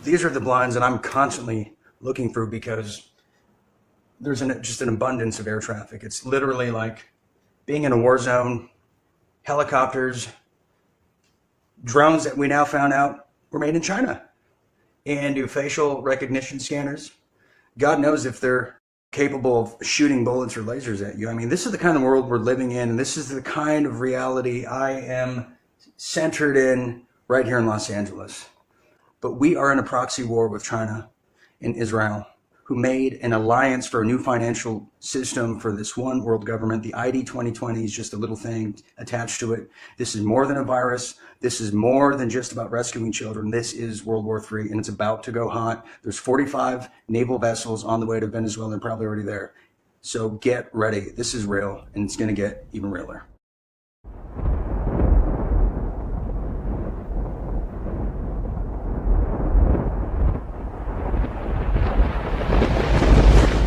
these are the blinds that I'm constantly looking through because there's just an abundance of air traffic. It's literally like being in a war zone. Helicopters, drones that we now found out were made in China and do facial recognition scanners. God knows if they're capable of shooting bullets or lasers at you. I mean, this is the kind of world we're living in, and this is the kind of reality I am centered in right here in Los Angeles. But we are in a proxy war with China and Israel, who made an alliance for a new financial system for this one world government. The ID 2020 is just a little thing attached to it. This is more than a virus. This is more than just about rescuing children. This is World War III, and it's about to go hot. There's 45 naval vessels on the way to Venezuela and probably already there. So get ready. This is real, and it's going to get even realer.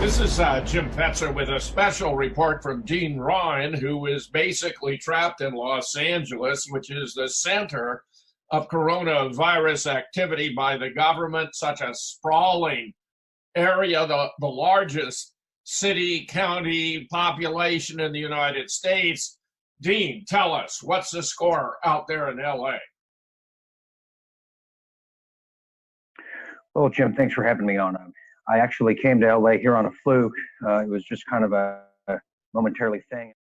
This is Jim Fetzer with a special report from Dean Ryan, who is basically trapped in Los Angeles, which is the center of coronavirus activity by the government, such a sprawling area, the largest city, county population in the United States. Dean, tell us, what's the score out there in LA? Well, Jim, thanks for having me on. I actually came to LA here on a fluke. It was just kind of a momentarily thing.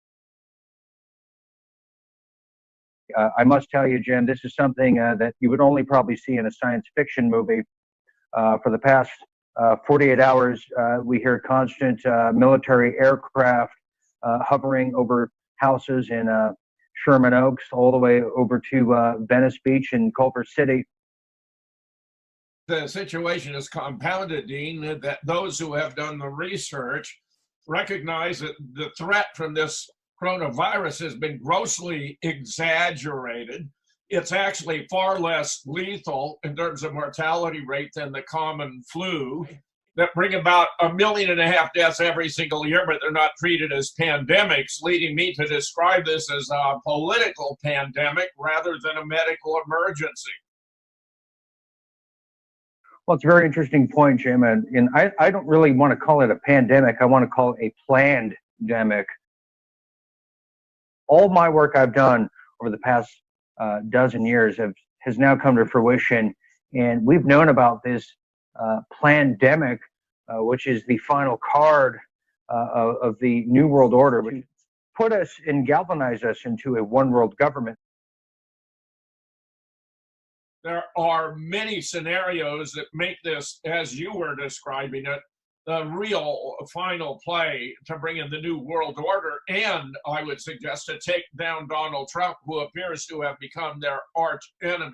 I must tell you, Jim, this is something that you would only probably see in a science fiction movie. For the past 48 hours, we hear constant military aircraft hovering over houses in Sherman Oaks, all the way over to Venice Beach and Culver City. The situation is compounded, Dean, that those who have done the research recognize that the threat from this coronavirus has been grossly exaggerated. It's actually far less lethal in terms of mortality rate than the common flu that bring about 1.5 million deaths every single year, but they're not treated as pandemics, leading me to describe this as a political pandemic rather than a medical emergency. Well, it's a very interesting point, Jim, and I don't really want to call it a pandemic. I want to call it a planned demic. All my work I've done over the past dozen years has now come to fruition, and we've known about this plandemic, which is the final card of the New World Order, which put us and galvanized us into a one world government. There are many scenarios that make this, as you were describing it, the real final play to bring in the New World Order, and I would suggest to take down Donald Trump, who appears to have become their arch enemy.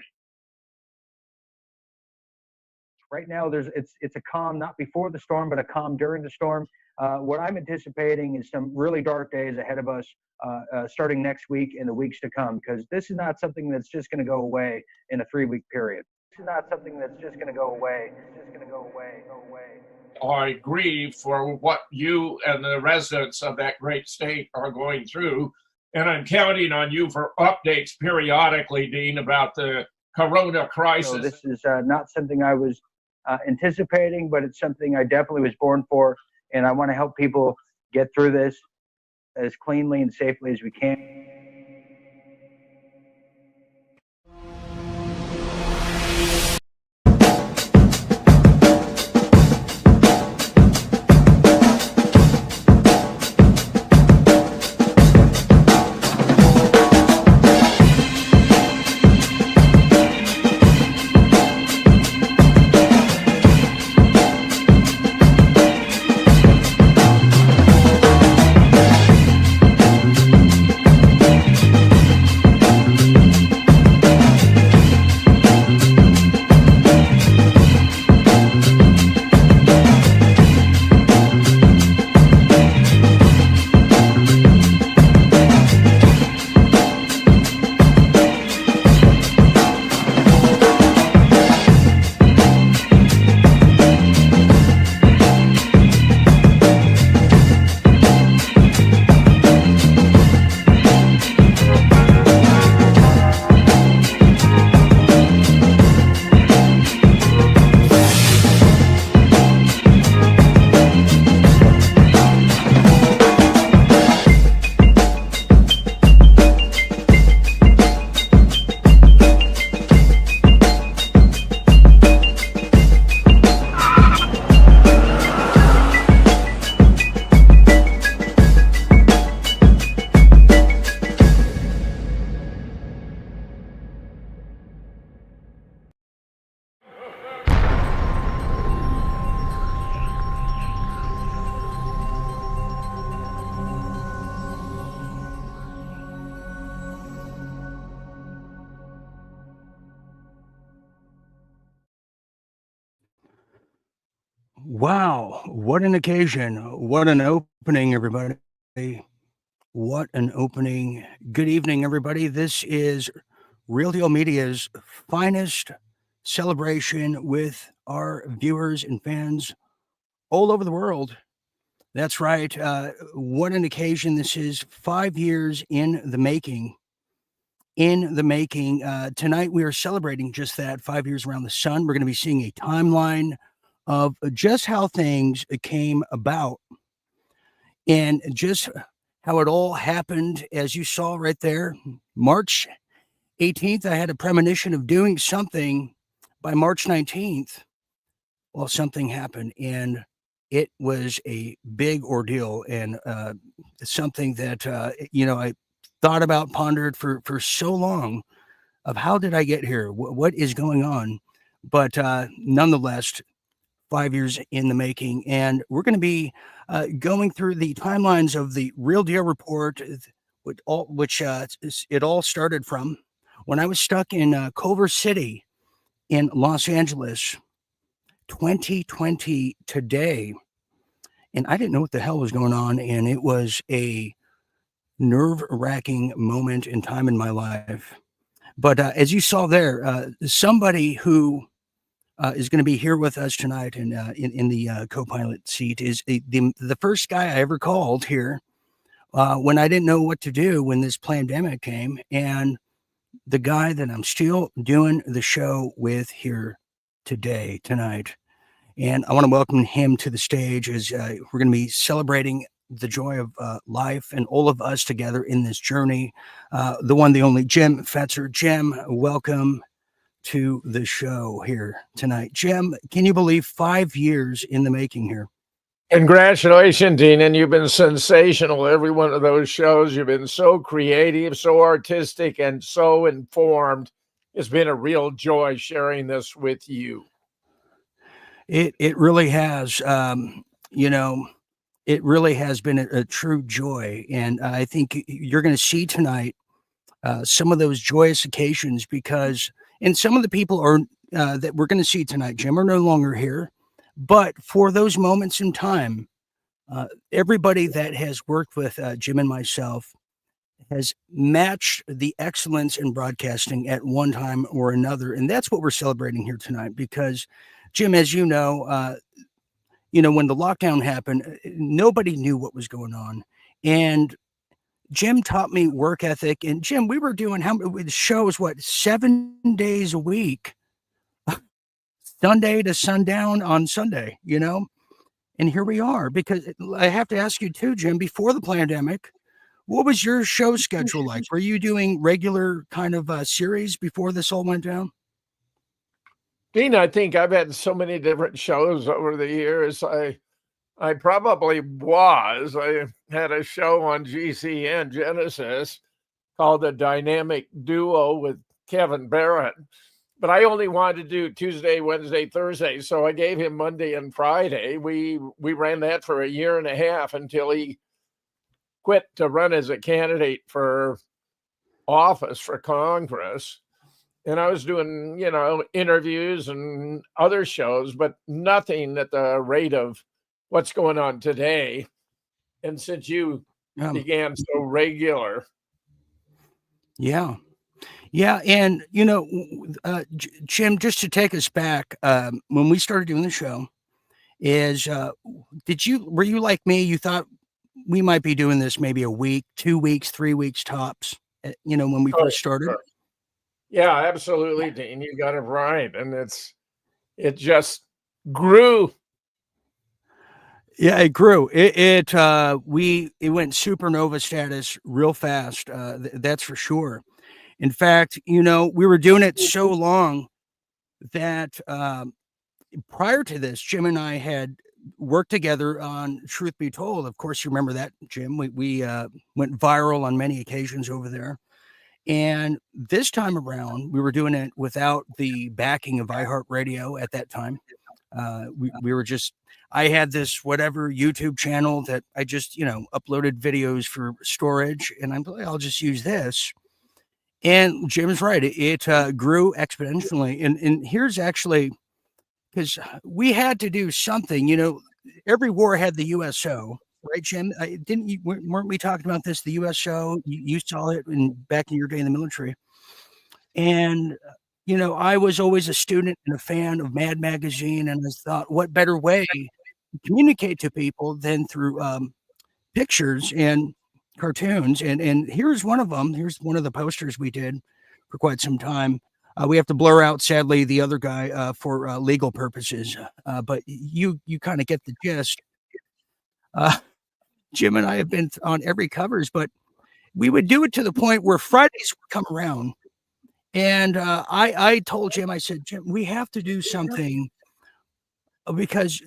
Right now, it's a calm, not before the storm, but a calm during the storm. What I'm anticipating is some really dark days ahead of us, starting next week and the weeks to come, because this is not something that's just going to go away in a 3-week period. This is not something that's just going to go away. It's just going to go away. I grieve for what you and the residents of that great state are going through, and I'm counting on you for updates periodically, Dean, about the corona crisis. So this is not something I was anticipating, but it's something I definitely was born for, and I want to help people get through this as cleanly and safely as we can. Wow, what an occasion. What an opening, everybody. What an opening. Good evening, everybody. This is Real Deal Media's finest celebration with our viewers and fans all over the world. That's right. What an occasion this is. 5 years in the making. Tonight, we are celebrating just that 5 years around the sun. We're going to be seeing a timeline of just how things came about and just how it all happened, as you saw right there. March 18th, I had a premonition of doing something by March 19th. Well, something happened, and it was a big ordeal and something that, I thought about, pondered for so long of how did I get here? What is going on? But nonetheless, 5 years in the making, and we're going to be going through the timelines of the Real Deal Report, which it all started from when I was stuck in Culver City in Los Angeles, 2020 today, and I didn't know what the hell was going on, and it was a nerve-wracking moment in time in my life. But as you saw there, somebody who is going to be here with us tonight and in the co-pilot seat is the first guy I ever called here when I didn't know what to do when this pandemic came, and the guy that I'm still doing the show with here tonight. And I want to welcome him to the stage as we're going to be celebrating the joy of life and all of us together in this journey. The one, the only, Jim Fetzer. Jim, welcome to the show here tonight. Jim, can you believe 5 years in the making here? Congratulations, Dean, and you've been sensational. Every one of those shows, you've been so creative, so artistic, and so informed. It's been a real joy sharing this with you. It really has. It really has been a true joy, and I think you're going to see tonight some of those joyous occasions because, and some of the people are that we're going to see tonight, Jim, are no longer here. But for those moments in time, everybody that has worked with Jim and myself has matched the excellence in broadcasting at one time or another. And that's what we're celebrating here tonight because, Jim, as you know, when the lockdown happened, nobody knew what was going on. And Jim taught me work ethic. And Jim, we were doing the shows, 7 days a week, Sunday to sundown on Sunday, and here we are. Because I have to ask you too, Jim, before the pandemic, what was your show schedule like? Were you doing regular kind of series before this all went down? Dean, I think I've had so many different shows over the years. I probably was. I had a show on GCN Genesis called The Dynamic Duo with Kevin Barrett. But I only wanted to do Tuesday, Wednesday, Thursday. So I gave him Monday and Friday. We ran that for a year and a half until he quit to run as a candidate for office for Congress. And I was doing, interviews and other shows, but nothing at the rate of what's going on today. And since you began so regular. Yeah. Yeah. And, Jim, just to take us back, when we started doing the show were you like me? You thought we might be doing this maybe a week, 2 weeks, 3 weeks tops, when we first started? Sure. Yeah, absolutely, Dean. You got it right. And it just grew. Yeah, it grew. It went supernova status real fast. That's for sure. In fact, we were doing it so long that prior to this, Jim and I had worked together on Truth Be Told. Of course, you remember that, Jim. We went viral on many occasions over there. And this time around, we were doing it without the backing of iHeartRadio at that time. We were just, I had this whatever YouTube channel that I just, uploaded videos for storage, and I'm like, I'll just use this. And Jim's right. It grew exponentially. And here's actually because we had to do something. You know, every war had the USO, right, Jim? Weren't we talking about this? The USO, you saw it back in your day in the military, and you know, I was always a student and a fan of Mad Magazine, and I thought, what better way to communicate to people than through pictures and cartoons? And here's one of them. Here's one of the posters we did for quite some time. We have to blur out, sadly, the other guy for legal purposes, but you kind of get the gist. Jim and I have been on every covers, but we would do it to the point where Fridays would come around. And I told Jim, I said, Jim, we have to do something because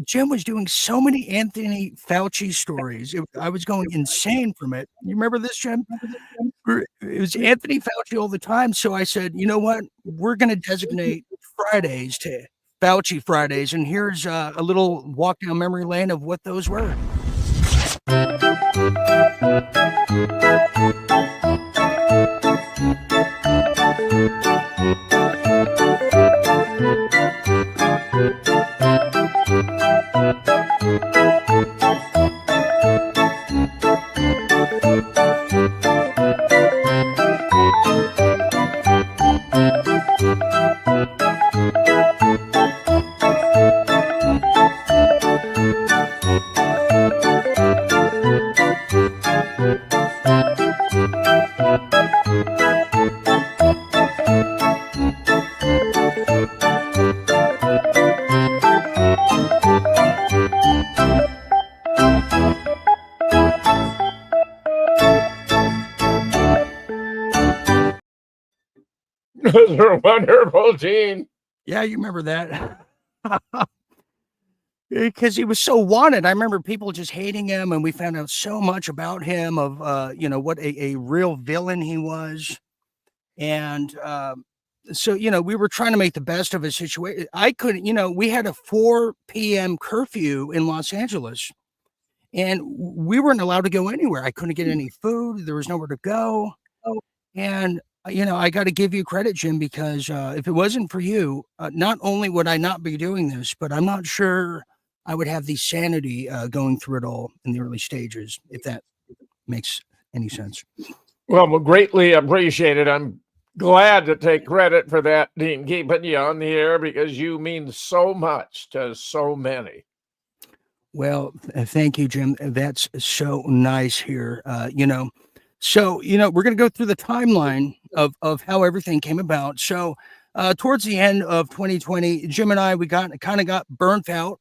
Jim was doing so many Anthony Fauci stories. I was going insane from it. You remember this, Jim? It was Anthony Fauci all the time. So I said, you know what? We're going to designate Fridays to Fauci Fridays. And here's a little walk down memory lane of what those were. Those are wonderful, Gene. Yeah, you remember that. Because he was so wanted. I remember people just hating him, and we found out so much about him of, you know, what a real villain he was. And so, you know, we were trying to make the best of a situation. I couldn't, you know, we had a 4 p.m. curfew in Los Angeles, and we weren't allowed to go anywhere. I couldn't get any food. There was nowhere to go. And you know, I got to give you credit, Jim, because if it wasn't for you, not only would I not be doing this, but I'm not sure I would have the sanity going through it all in the early stages, if that makes any sense. Well, greatly appreciated. I'm glad to take credit for that, Dean, keeping you on the air because you mean so much to so many. Well, thank you, Jim. That's so nice here. You know, so, you know, we're going to go through the timeline of how everything came about. So towards the end of 2020, Jim and I, we kind of got burnt out,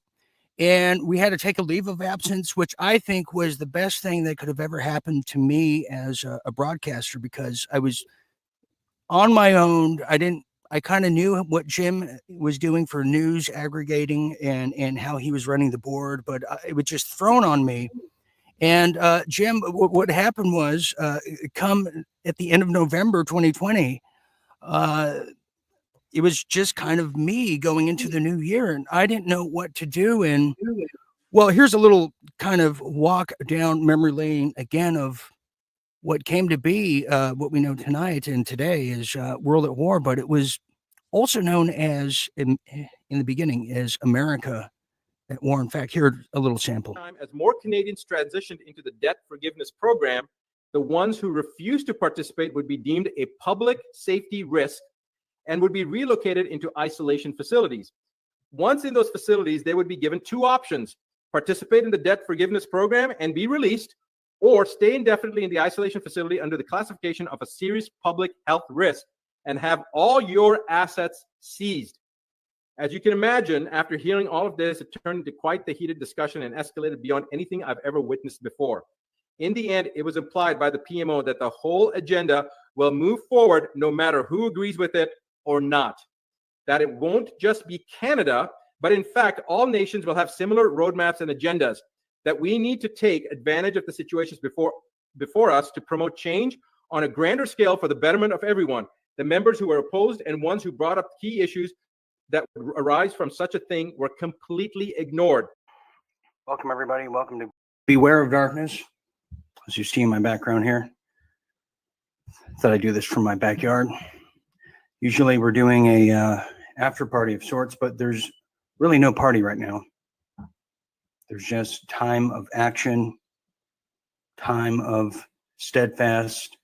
and we had to take a leave of absence, which I think was the best thing that could have ever happened to me as a broadcaster, because I was on my own. I kind of knew what Jim was doing for news aggregating and how he was running the board, but it was just thrown on me. And Jim, what happened was, come at the end of November 2020, it was just kind of me going into the new year, and I didn't know what to do. And well, here's a little kind of walk down memory lane again of what came to be what we know tonight and today is World at War, but it was also known as, in the beginning, as America at War. In fact, here a little sample. As more Canadians transitioned into the debt forgiveness program, the ones who refused to participate would be deemed a public safety risk and would be relocated into isolation facilities. Once in those facilities, they would be given two options: participate in the debt forgiveness program and be released, or stay indefinitely in the isolation facility under the classification of a serious public health risk and have all your assets seized. As you can imagine, after hearing all of this, it turned into quite the heated discussion and escalated beyond anything I've ever witnessed before. In the end, it was implied by the PMO that the whole agenda will move forward no matter who agrees with it or not. That it won't just be Canada, but in fact, all nations will have similar roadmaps and agendas. That we need to take advantage of the situations before us to promote change on a grander scale for the betterment of everyone. The members who were opposed and ones who brought up key issues that would arise from such a thing were completely ignored. Welcome, everybody. Welcome to Beware of Darkness. As you see in my background here, thought I'd do this from my backyard. Usually we're doing after party of sorts, but there's really no party right now. There's just time of action, time of steadfast,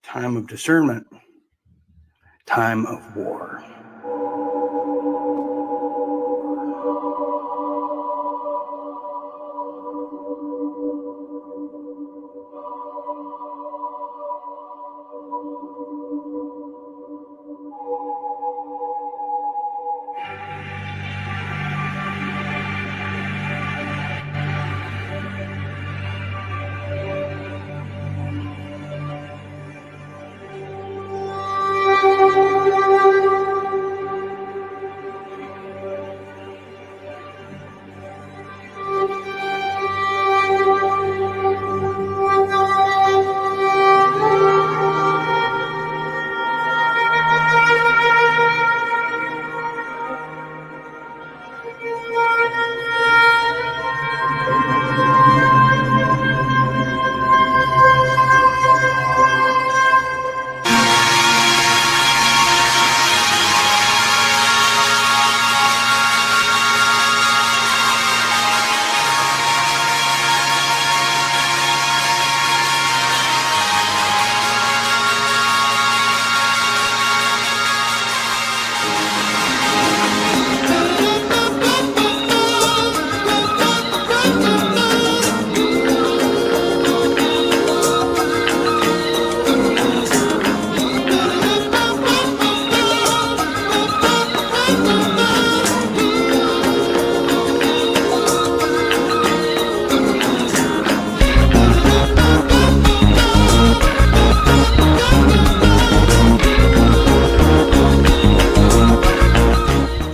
time of discernment, time of war.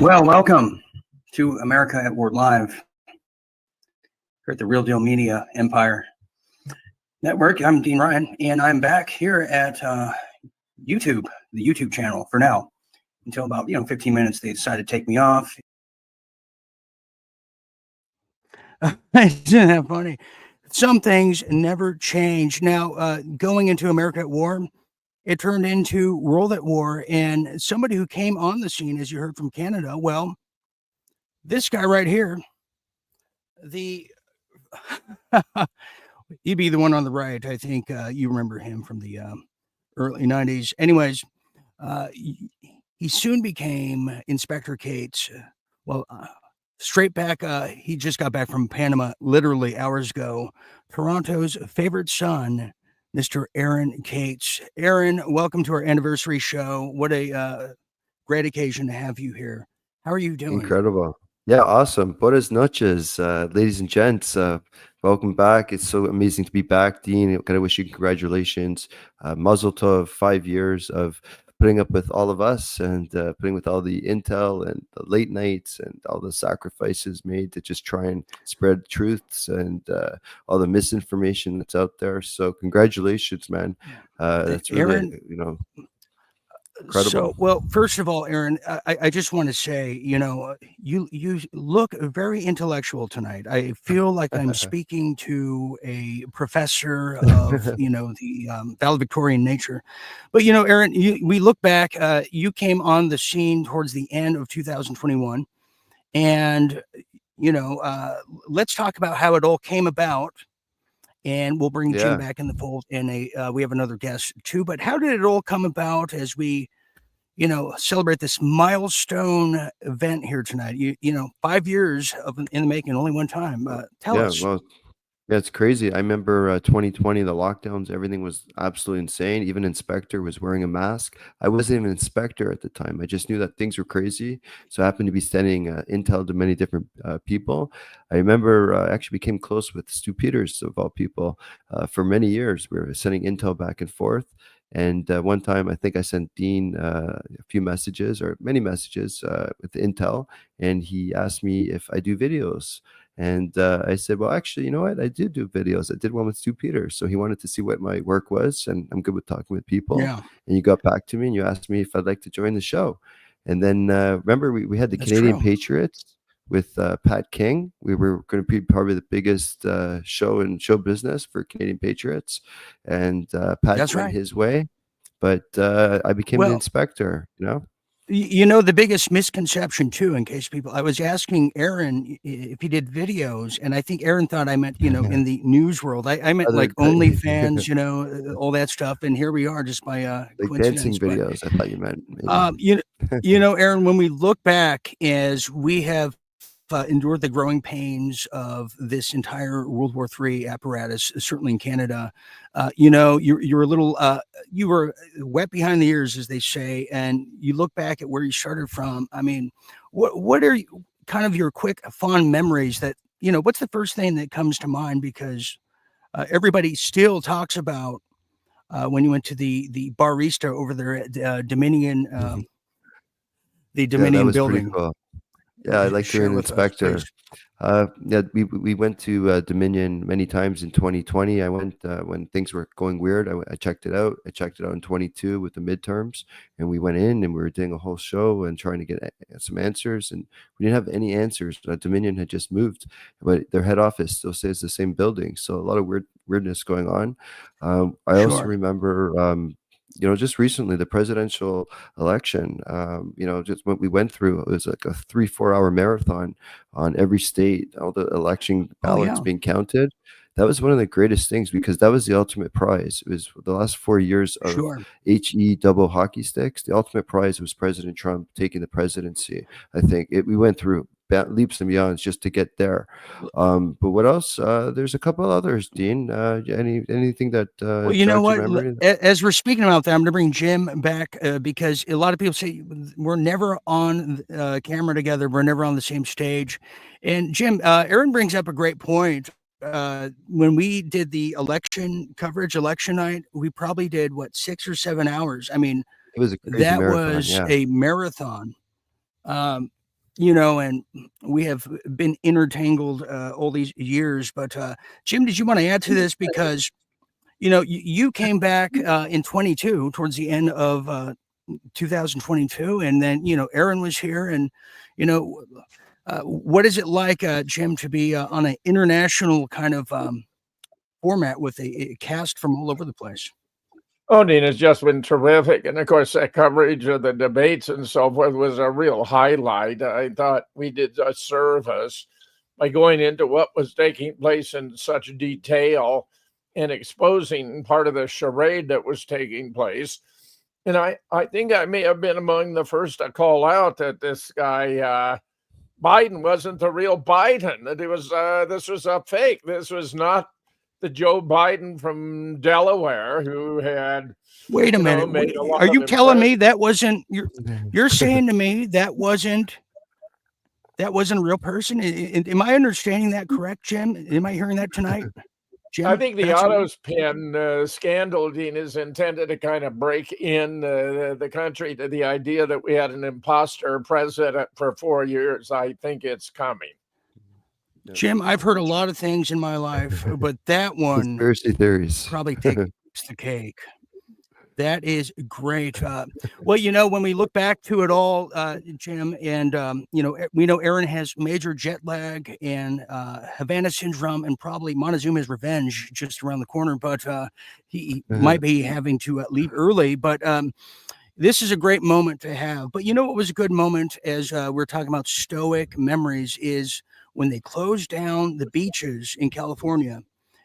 Well, welcome to America at War Live here at the Real Deal Media Empire Network. I'm Dean Ryan, and I'm back here at YouTube, the YouTube channel for now, until about 15 minutes. They decided to take me off. Isn't that funny? Some things never change. Now, going into America at War, it turned into World at War, and somebody who came on the scene, as you heard from Canada, well, this guy right here, he'd be the one on the right. I think you remember him from the early 90s. Anyways, he soon became Inspector Cates. Straight back, he just got back from Panama literally hours ago. Toronto's favorite son, Mr. Aaron Cates. Aaron, welcome to our anniversary show. What a great occasion to have you here. How are you doing? Incredible. Yeah, awesome. Buenas noches, ladies and gents. Welcome back. It's so amazing to be back, Dean. I wish you congratulations. Mazel tov, 5 years of putting up with all of us and putting with all the intel and the late nights and all the sacrifices made to just try and spread truths and all the misinformation that's out there. So congratulations, man. That's really, Aaron, incredible. So, well, first of all, Aaron, I just want to say, you look very intellectual tonight. I feel like I'm speaking to a professor of, the valedictorian nature. But, Aaron, we look back, you came on the scene towards the end of 2021. And, let's talk about how it all came about. And we'll bring Jim back in the fold. And we have another guest too. But how did it all come about as we, celebrate this milestone event here tonight? 5 years in the making, only one time. Tell us. Well, yeah, it's crazy. I remember 2020, the lockdowns, everything was absolutely insane. Even Inspector was wearing a mask. I wasn't even Inspector at the time. I just knew that things were crazy. So I happened to be sending intel to many different people. I remember I actually became close with Stu Peters, of all people. For many years, we were sending intel back and forth. And one time, I think I sent Dean a few messages or many messages with the intel. And he asked me if I do videos. And I said, well, actually, you know what? I did do videos. I did one with Stu Peters. So he wanted to see what my work was. And I'm good with talking with people. Yeah. And you got back to me and you asked me if I'd like to join the show. And then remember, we had the That's Canadian true. Patriots with Pat King. We were going to be probably the biggest show in show business for Canadian Patriots. And Pat That's went right. his way. But I became an Well, inspector, You know, the biggest misconception too, in case people, I was asking Aaron if he did videos, and I think Aaron thought I meant, in the news world. I meant Other like OnlyFans, all that stuff. And here we are just by like coincidence. dancing But videos, I thought you meant maybe. um, you, Aaron, when we look back as we have endured the growing pains of this entire World War III apparatus, certainly in Canada. You're a little, you were wet behind the ears, as they say, and you look back at where you started from. I mean, what are kind of your quick, fond memories that, what's the first thing that comes to mind? Because everybody still talks about when you went to the barista over there at Dominion, the Yeah, that Dominion was pretty building. cool. Yeah, I like Share doing with us, inspector. please. Yeah, we went to Dominion many times in 2020. I went when things were going weird. I checked it out. I checked it out in 22 with the midterms, and we went in and we were doing a whole show and trying to get some answers. And we didn't have any answers. Dominion had just moved, but their head office still stays the same building. So a lot of weirdness going on. I also Sure. remember. Just recently the presidential election, just what we went through, it was like a 3-4 hour marathon on every state, all the election Oh, ballots yeah. being counted. That was one of the greatest things because that was the ultimate prize. It was the last 4 years of Sure. HE double hockey sticks. The ultimate prize was President Trump taking the presidency. I think we went through leaps and bounds just to get there. But what else? There's a couple others, Dean. Anything that Well, you know jogs your what? memory? As we're speaking about that, I'm going to bring Jim back because a lot of people say we're never on camera together. We're never on the same stage. And Jim, Aaron brings up a great point. When we did the election coverage, election night, we probably did 6 or 7 hours. I mean, It was a crazy that marathon, was yeah. a marathon. And we have been intertangled all these years. But Jim, did you want to add to this? Because you came back in 22 towards the end of 2022, and then Aaron was here, and what is it like, Jim, to be on an international kind of format with a cast from all over the place? Oh, Dean, it's just been terrific. And of course, that coverage of the debates and so forth was a real highlight. I thought we did a service by going into what was taking place in such detail and exposing part of the charade that was taking place. And I think I may have been among the first to call out that this guy, Biden, wasn't the real Biden, that it was this was a fake. This was not the Joe Biden from Delaware who had Wait a minute. made a lot Are of you telling me impressions. that wasn't you're saying to me that wasn't a real person? Am I understanding that correct, Jim? Am I hearing that tonight? Jim, I think the Fetzer? autos pin scandal, Dean, is intended to kind of break in the country to the idea that we had an imposter president for 4 years. I think it's coming. Jim, I've heard a lot of things in my life, but that one Conspiracy theories. probably takes the cake. That is great. Well, when we look back to it all, Jim, and we know Aaron has major jet lag and Havana syndrome, and probably Montezuma's revenge just around the corner. But he might be having to leave early. But this is a great moment to have. But what was a good moment, as we're talking about stoic memories, is when they closed down the beaches in California.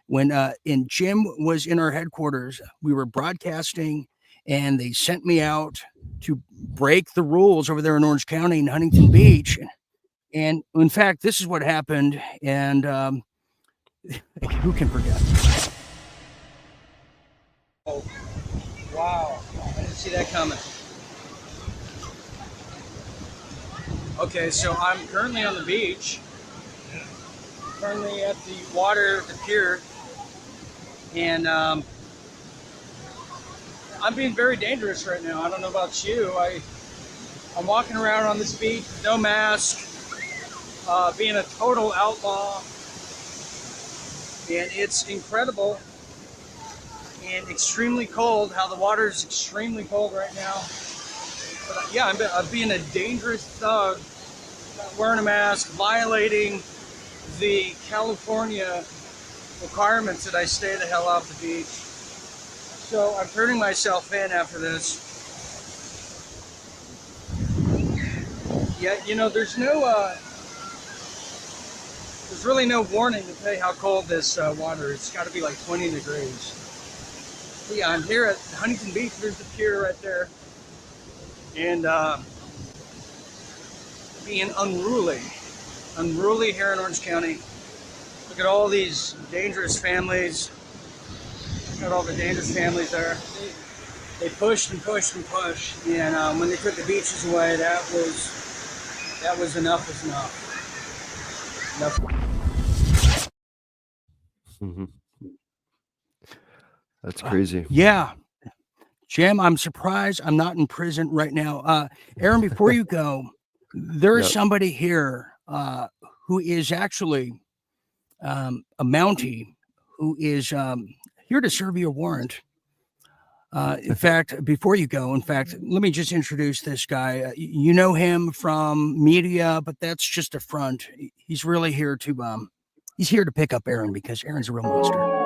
When and Jim was in our headquarters, we were broadcasting, and they sent me out to break the rules over there in Orange County in Huntington Beach. And in fact, this is what happened. And who can forget? Oh, wow. I didn't see that coming. Okay, so I'm currently on the beach, currently at the water, the pier. And I'm being very dangerous right now. I don't know about you. I'm walking around on this beach with no mask, being a total outlaw. And it's incredible and extremely cold, how the water is extremely cold right now. But yeah, I'm being a dangerous thug, not wearing a mask, violating the California requirements that I stay the hell off the beach. So I'm turning myself in after this. Yeah, there's really no warning to tell you how cold this water is. It's got to be like 20 degrees. But yeah, I'm here at Huntington Beach. There's the pier right there. And being unruly here in Orange County. Look at all these dangerous families. Look at all the dangerous families there. They pushed and pushed and pushed. And when they took the beaches away, that was enough is enough. Mhm. That's crazy. Yeah. Jim, I'm surprised I'm not in prison right now. Aaron, before you go, there is Yep. somebody here who is actually a Mountie who is here to serve you a warrant. In fact, before you go, let me just introduce this guy. You know him from media, but that's just a front. He's really here to he's here to pick up Aaron because Aaron's a real monster.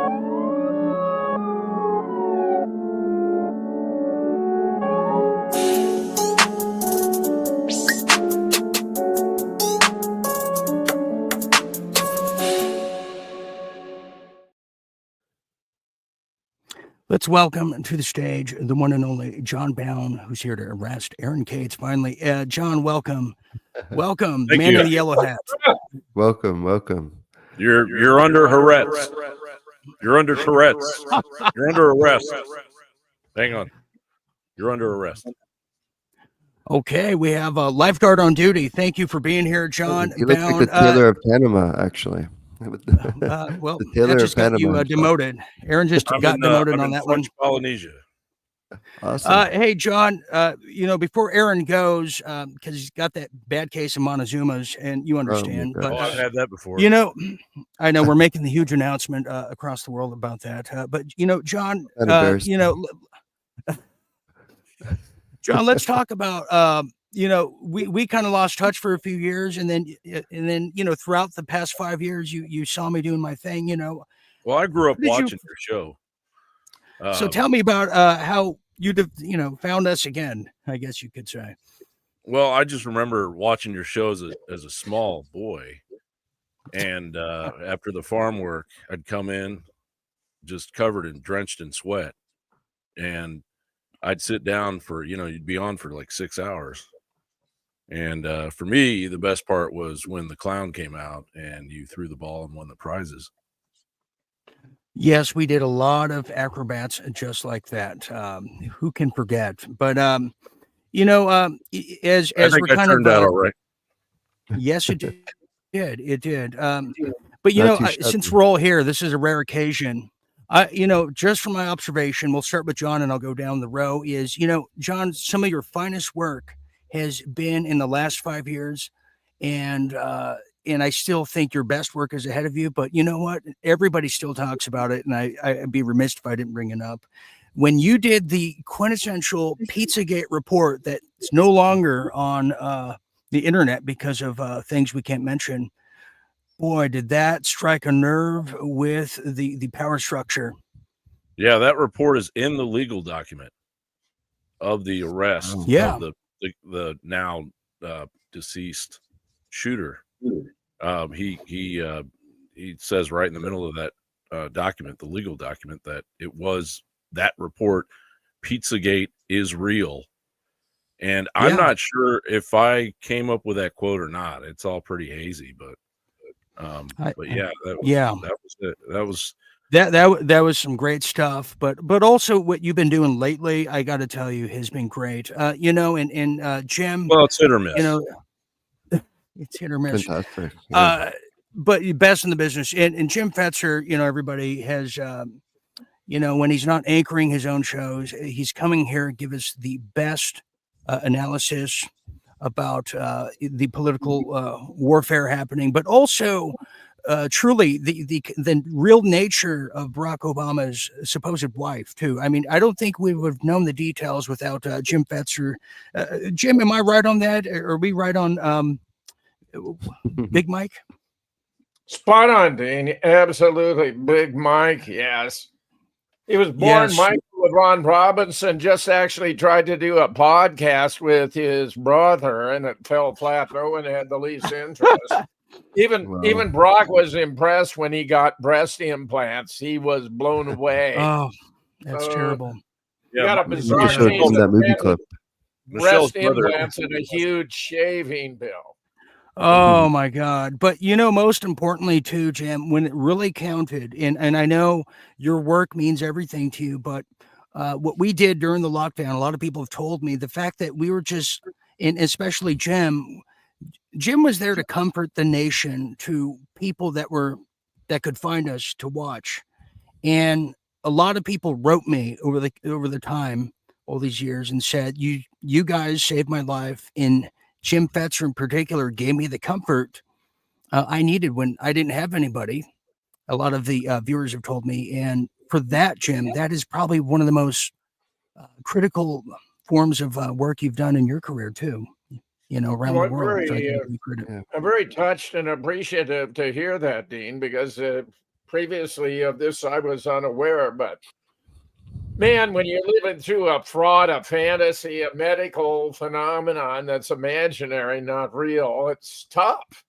Let's welcome to the stage the one and only John Bound, who's here to arrest Aaron Cates. Finally, John, welcome, welcome, Thank man you. in the yellow hat. Welcome. You're under arrest. You're under Tourette's. You're under arrest. Hang on. You're under arrest. Okay, we have a lifeguard on duty. Thank you for being here, John. He looks like Bound. the Taylor of Panama, actually. Well, the Taylor that of just got you Panama. demoted. Aaron just got demoted on that French one. Polynesia. Awesome. Hey, John, before Aaron goes, because he's got that bad case of Montezuma's, and you understand. God. Oh, I've had that before. I know we're making the huge announcement across the world about that. But John, Kind of John, let's talk about we kind of lost touch for a few years, and then throughout the past 5 years, you saw me doing my thing. Well, I grew up Did you- watching your show. So tell me about how you found us again, I guess you could say. Well, I just remember watching your show as a small boy, and after the farm work, I'd come in just covered and drenched in sweat, and I'd sit down for you'd be on for like 6 hours, and for me, the best part was when the clown came out and you threw the ball and won the prizes. Yes, we did a lot of acrobats just like that. Who can forget? But as I think we're that kind turned of out all right. yes, it did. It did. But Not too since shabby. we're all here, this is a rare occasion. Just from my observation, we'll start with John and I'll go down the row. Is John, some of your finest work has been in the last 5 years, and I still think your best work is ahead of you. But you know what? Everybody still talks about it, and I'd be remiss if I didn't bring it up. When you did the quintessential Pizzagate report that's no longer on the internet because of things we can't mention, boy, did that strike a nerve with the power structure. Yeah, that report is in the legal document of the arrest Yeah. of the now deceased shooter. He says right in the middle of that document, the legal document, that it was that report. Pizzagate is real, and I'm Yeah. not sure if I came up with that quote or not. It's all pretty hazy, but yeah, that was it. That was That was some great stuff, but also what you've been doing lately, I got to tell you, has been great. And Jim, well, it's hit or miss. it's hit or miss. Fantastic. Yeah. But best in the business. And Jim Fetzer, everybody has, when he's not anchoring his own shows, he's coming here to give us the best analysis about the political warfare happening, but also truly the real nature of Barack Obama's supposed wife too. I mean, I don't think we would have known the details without Jim Fetzer. Jim, am I right on that? Are we right on Big Mike? Spot on, Dean. Absolutely. Big Mike, yes. He was born Yes. Michael with Ron Robinson just actually tried to do a podcast with his brother, and it fell flat. No one had the least interest. Even Brock was impressed when he got breast implants. He was blown away. Oh, that's terrible. You got a bizarre showed case him that of movie men clip. with breast Michelle's brother. implants and a huge shaving bill. Oh my God. But most importantly too, Jim, when it really counted, and I know your work means everything to you, but what we did during the lockdown, a lot of people have told me the fact that we were just, and especially Jim was there to comfort the nation, to people that could find us to watch. And a lot of people wrote me over the time, all these years, and said, you guys saved my life. And Jim Fetzer in particular gave me the comfort I needed when I didn't have anybody. A lot of the viewers have told me. And for that, Jim, that is probably one of the most critical forms of work you've done in your career too, around the world. I'm very touched and appreciative to hear that, Dean, because previously of this I was unaware. But man, when you're living through a fraud, a fantasy, a medical phenomenon that's imaginary, not real, it's tough.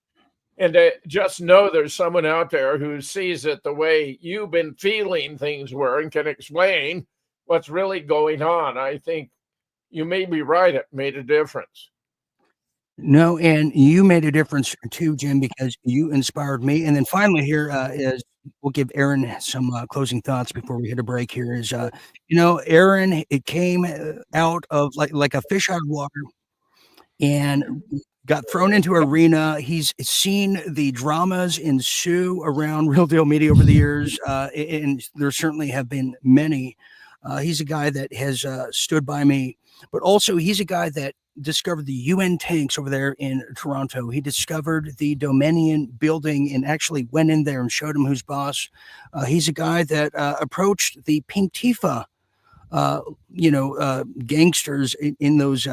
And to just know there's someone out there who sees it the way you've been feeling things were and can explain what's really going on. I think you may be right. It made a difference. No, and you made a difference too, Jim, because you inspired me. And then finally here is, we'll give Aaron some closing thoughts before we hit a break here is, Aaron, it came out of like a fish out of water and got thrown into arena. He's seen the dramas ensue around Real Deal Media over the years, and there certainly have been many. He's a guy that has stood by me, but also he's a guy that discovered the UN tanks over there in Toronto. He discovered the Dominion building and actually went in there and showed him who's boss. He's a guy that approached the Pink Tifa, gangsters in those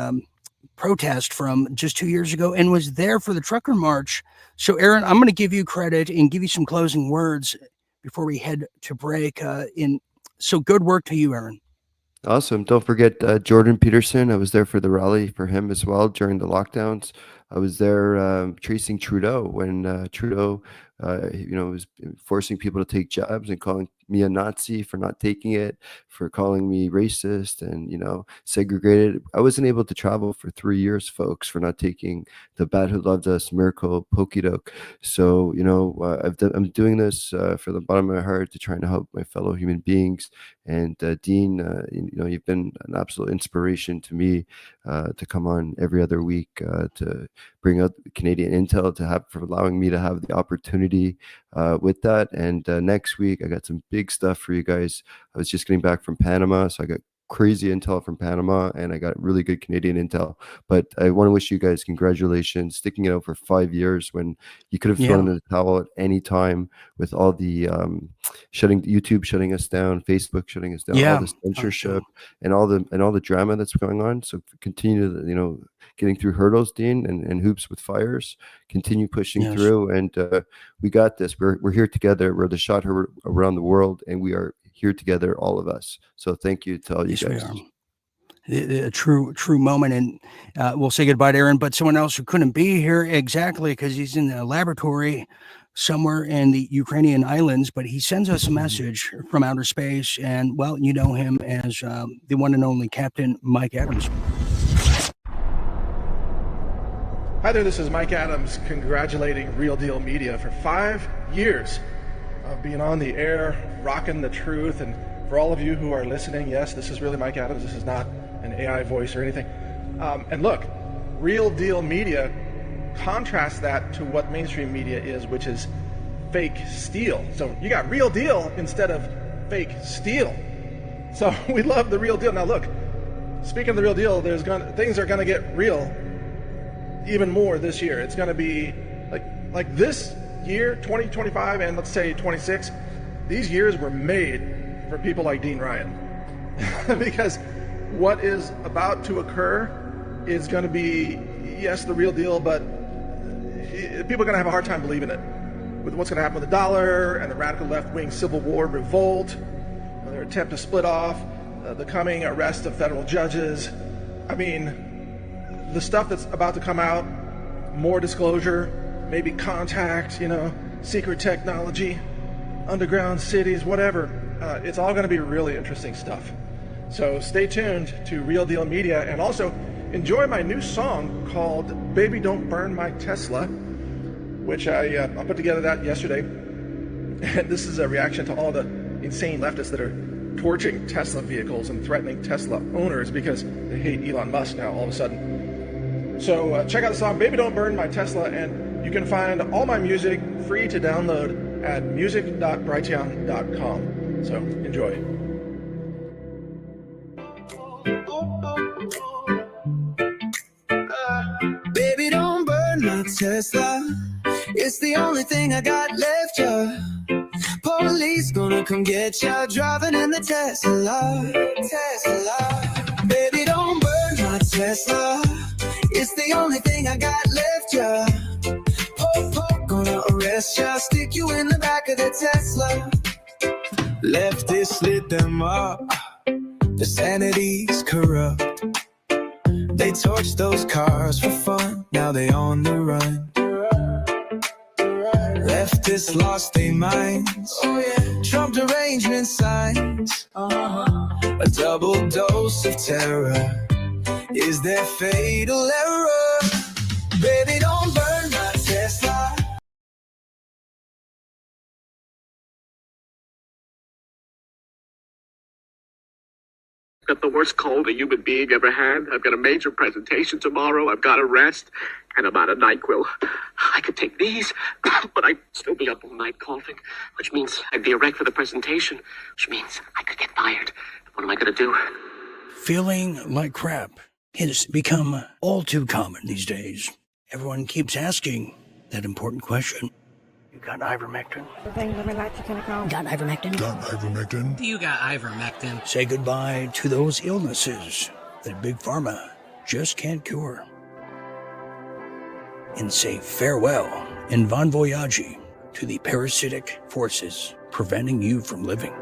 protests from just 2 years ago and was there for the trucker march. So Aaron, I'm going to give you credit and give you some closing words before we head to break. So good work to you, Aaron. Awesome. Don't forget Jordan Peterson. I was there for the rally for him as well during the lockdowns. I was there tracing Trudeau when Trudeau, was forcing people to take jabs and calling me a Nazi for not taking it, for calling me racist and, segregated. I wasn't able to travel for 3 years, folks, for not taking the Bat Who Loved Us miracle Pokidoke. So, I'm doing this for the bottom of my heart to try and help my fellow human beings. And Dean, you've been an absolute inspiration to me to come on every other week to bring out Canadian intel, for allowing me to have the opportunity with that. And next week, I got some big stuff for you guys. I was just getting back from Panama, so I got crazy intel from Panama, and I got really good Canadian intel. But I want to wish you guys congratulations, sticking it out for 5 years when you could have thrown in the towel at any time with all the YouTube shutting us down, Facebook shutting us down, all the censorship and all the drama that's going on. So continue to, getting through hurdles, Dean, and hoops with fires. Continue pushing through, and we got this. We're here together. We're the shot heard around the world, and we are here together, all of us. So thank you to all you guys. A true moment. And we'll say goodbye to Aaron, but someone else who couldn't be here exactly because he's in the laboratory somewhere in the Ukrainian islands, but he sends us a message from outer space. And well, you know him as the one and only Captain Mike Adams. Hi there, this is Mike Adams congratulating Real Deal Media for 5 years of being on the air, rocking the truth. And for all of you who are listening, yes, this is really Mike Adams. This is not an AI voice or anything. And look, Real Deal Media contrasts that to what mainstream media is, which is fake steal. So you got real deal instead of fake steal. So we love the real deal. Now look, speaking of the real deal, things are gonna get real even more this year. It's gonna be like this year, 2025, and let's say 26, these years were made for people like Dean Ryan. Because what is about to occur is going to be, yes, the real deal, but people are going to have a hard time believing it. With what's going to happen with the dollar and the radical left-wing civil war revolt, their attempt to split off the coming arrest of federal judges. I mean, the stuff that's about to come out, more disclosure, maybe contact, secret technology, underground cities, whatever. It's all going to be really interesting stuff. So stay tuned to Real Deal Media, and also enjoy my new song called Baby Don't Burn My Tesla, which I put together that yesterday. And this is a reaction to all the insane leftists that are torching Tesla vehicles and threatening Tesla owners because they hate Elon Musk now all of a sudden. So check out the song Baby Don't Burn My Tesla, and you can find all my music free to download at music.brighteon.com. So enjoy. Baby, don't burn my Tesla. It's the only thing I got left, yeah. Police gonna come get ya, driving in the Tesla. Baby, don't burn my Tesla. It's the only thing I got left, yeah. Pope gonna arrest ya, stick you in the back of the Tesla. Leftists lit them up. The sanity's corrupt. They torch those cars for fun, now they on the run. Leftists lost their minds. Oh yeah, Trump derangement signs. A double dose of terror is their fatal error. Baby, don't burn my Tesla. Got the worst cold a human being ever had. I've got a major presentation tomorrow. I've got to rest, and I'm out of NyQuil. I could take these, but I'd still be up all night coughing, which means I'd be a wreck for the presentation, which means I could get fired. What am I going to do? Feeling like crap. It has become all too common these days. Everyone keeps asking that important question. You got ivermectin? Got ivermectin? Got ivermectin? Do you got ivermectin? Say goodbye to those illnesses that Big Pharma just can't cure. And say farewell and bon voyage to the parasitic forces preventing you from living.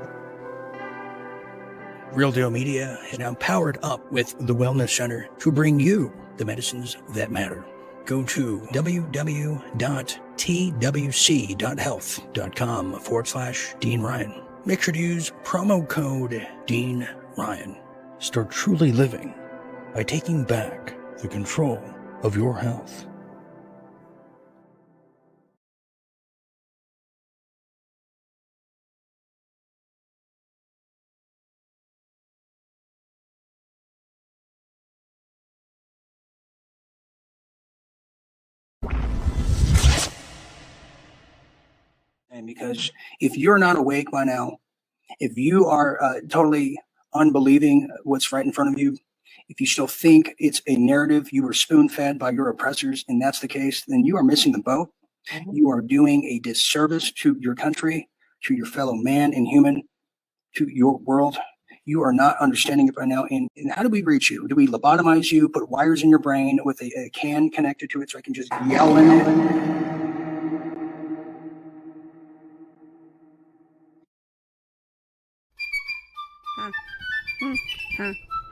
Real Deal Media is now powered up with the Wellness Center to bring you the medicines that matter. Go to www.twc.health.com/Dean Ryan. Make sure to use promo code Dean Ryan. Start truly living by taking back the control of your health. And because if you're not awake by now, if you are totally unbelieving what's right in front of you, if you still think it's a narrative you were spoon-fed by your oppressors, and that's the case, then you are missing the boat. You are doing a disservice to your country, to your fellow man and human, to your world. You are not understanding it by now. And how do we reach you? Do we lobotomize you, put wires in your brain with a can connected to it so I can just yell in it?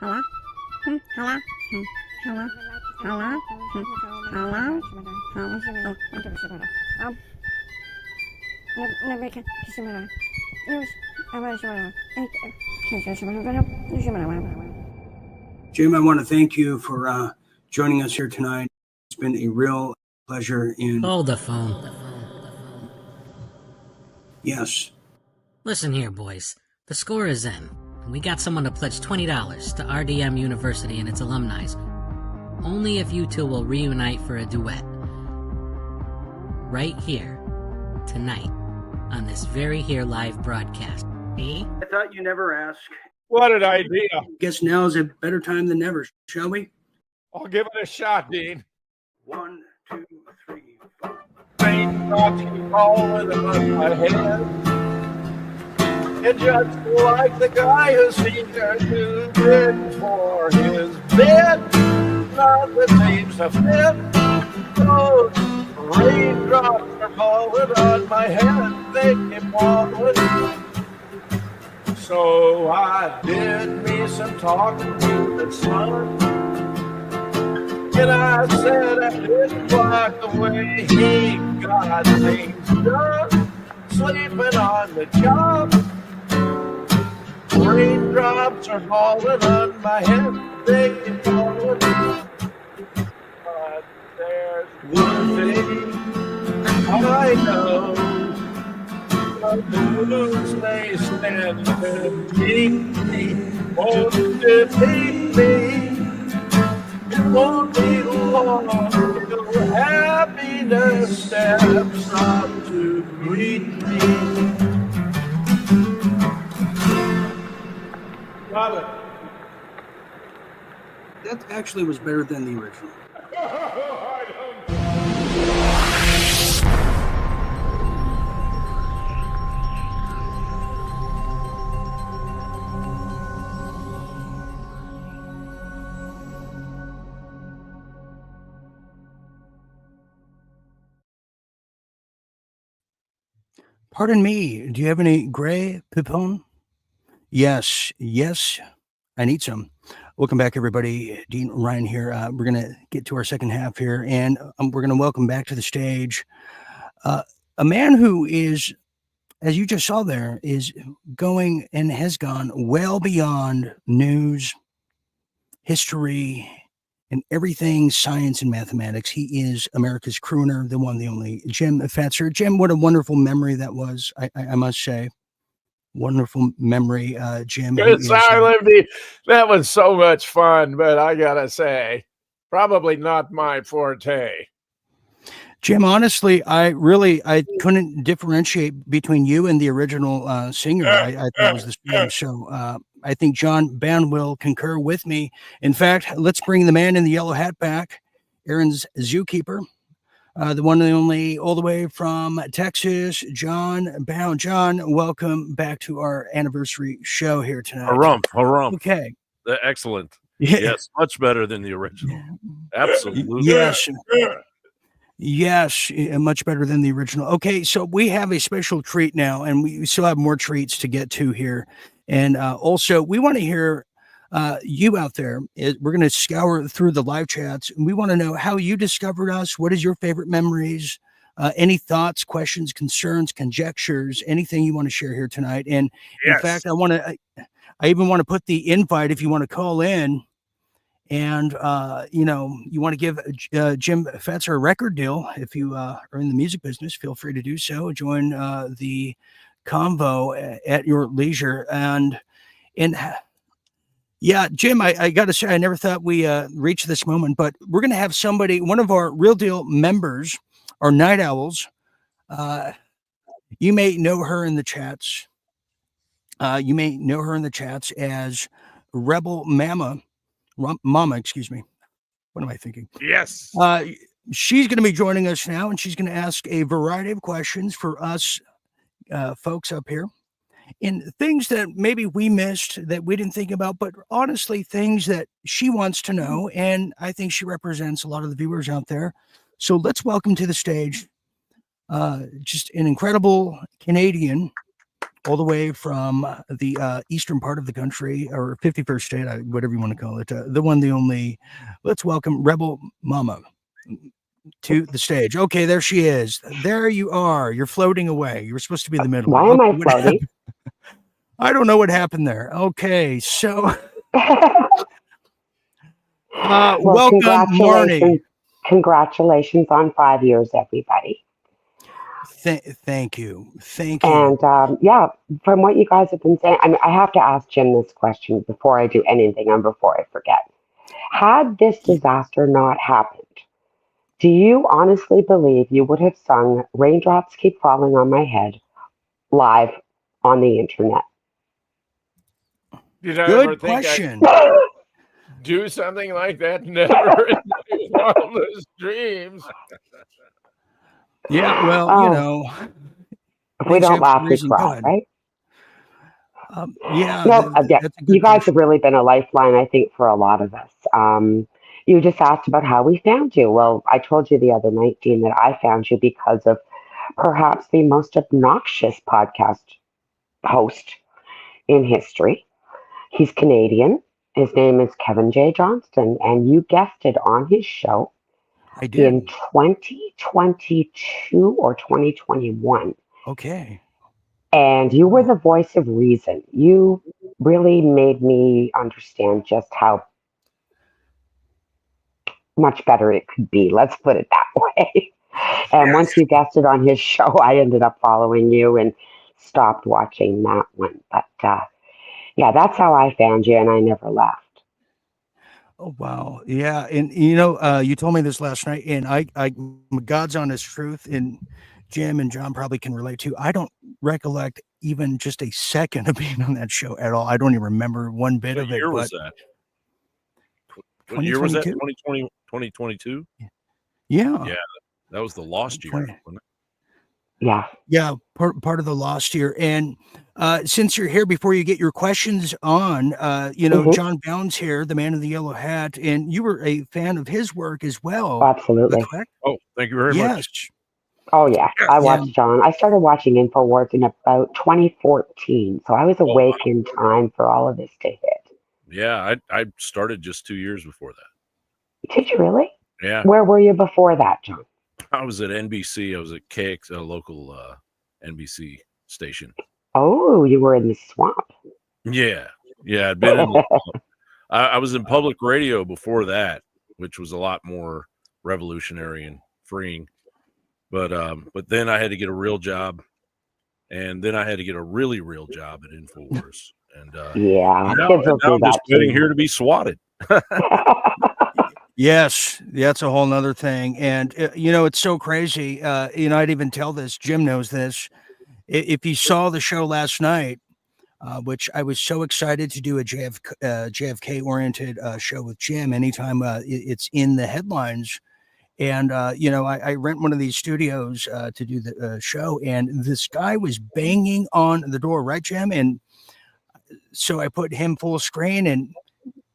Hello? Hello? Hello? Hello? Hello? Hello? Jim, I want to thank you for joining us here tonight. It's been a real pleasure. Hold the phone. Yes. Listen here, boys. The score is in. We got someone to pledge $20 to RDM University and its alumni. Only if you two will reunite for a duet. Right here, tonight, on this very here live broadcast. I thought you never asked. What an idea. Guess now is a better time than ever, shall we? I'll give it a shot, Dean. 1, 2, 3, 4. Raindrops keep falling on my head. And just like the guy who's seen her too good for his bed, nothing seems to fit. Those raindrops are falling on my head, they keep falling. So I did me some talking to the sun. And I said I didn't like the way he got things done. Sleeping on the job. Raindrops are falling on my head. They keep falling. But there's one thing I know. The blues may stand and keep me, won't defeat me. It won't be long till happiness steps up to greet me. Love it. That actually was better than the original. Pardon me, do you have any gray pipon? Yes, I need some. Welcome back, everybody. Dean Ryan here. We're going to get to our second half here, and we're going to welcome back to the stage a man who is, as you just saw there, is going and has gone well beyond news, history, and everything science and mathematics. He is America's crooner, the one, the only, Jim Fetzer. Jim, what a wonderful memory that was, I must say. Wonderful memory, Jim. Sorry, Libby. That was so much fun, but I gotta say, probably not my forte. Jim, honestly, I couldn't differentiate between you and the original singer. I thought it was the same. So I think John Ban will concur with me. In fact, let's bring the man in the yellow hat back, Aaron's zookeeper. The one and only, all the way from Texas, John Bound. John, welcome back to our anniversary show here tonight. Harumph. Okay. Excellent. Yeah. Yes, much better than the original. Absolutely. Yes, much better than the original. Okay, so we have a special treat now, and we still have more treats to get to here. And also, we want to hear you out there. We're going to scour through the live chats, and we want to know how you discovered us. What is your favorite memories? Any thoughts, questions, concerns, conjectures, anything you want to share here tonight? And in fact, I even want to put the invite if you want to call in. And, you want to give Jim Fetzer a record deal. If you are in the music business, feel free to do so. Join the convo at your leisure. And yeah, Jim, I got to say, I never thought we reached this moment, but we're going to have somebody, one of our Real Deal members, our Night Owls. You may know her in the chats. You may know her in the chats as Rebel Mama, excuse me. What am I thinking? Yes. She's going to be joining us now, and she's going to ask a variety of questions for us folks up here, and things that maybe we missed that we didn't think about, but honestly, things that she wants to know. And I think she represents a lot of the viewers out there. So let's welcome to the stage just an incredible Canadian, all the way from the eastern part of the country, or 51st state, whatever you want to call it, the one, the only. Let's welcome Rebel Mama to the stage. Okay, there she is. There you are. You're floating away. You were supposed to be in the middle. Why am I floating? I don't know what happened there. Okay, so welcome, Marnie. Congratulations on 5 years, everybody. Thank you. And from what you guys have been saying, I have to ask Jim this question before I do anything and before I forget. Had this disaster not happened, do you honestly believe you would have sung Raindrops Keep Falling on My Head live on the internet? Did I Good ever think question. I'd do something like that? Never in my wildest dreams. Yeah, well, if we don't laugh, we cry, right? You guys have really been a lifeline, I think, for a lot of us. You just asked about how we found you. Well, I told you the other night, Dean, that I found you because of perhaps the most obnoxious podcast host in history. He's Canadian. His name is Kevin J. Johnston, and you guested on his show I did. in 2022 or 2021. Okay. And you were the voice of reason. You really made me understand just how much better it could be. Let's put it that way. And once you guested on his show, I ended up following you and stopped watching that one. But yeah, that's how I found you, and I never left. Oh wow, yeah, and you told me this last night, and I, God's honest truth, and Jim and John probably can relate to. I don't recollect even just a second of being on that show at all. I don't even remember one bit What of it. year was that? What year was that? 2022? 2022? Yeah. Yeah, that was the lost year. 20. Wasn't it? Yeah. Part of the lost year. And since you're here, before you get your questions on, John Bounds here, the man in the yellow hat, and you were a fan of his work as well. Absolutely. Correct? Oh, thank you very Yes. much. Oh, yeah. I Yeah. watched John. I started watching InfoWars in about 2014. So I was awake in time for all of this to hit. Yeah, I started just 2 years before that. Did you really? Yeah, Where were you before that, John? I was at NBC. I was at KX, a local NBC station. Oh, you were in the swamp. Yeah, I'd been in. I was in public radio before that, which was a lot more revolutionary and freeing. But then I had to get a real job, and then I had to get a really real job at InfoWars. And Yeah, now, kids will and now do I'm just that waiting too. here to be swatted. Yes, that's a whole nother thing. And, it's so crazy. I'd even tell this, Jim knows this. If you saw the show last night, which I was so excited to do a JFK oriented show with Jim anytime it's in the headlines. And, I rent one of these studios to do the show, and this guy was banging on the door, right, Jim? And so I put him full screen and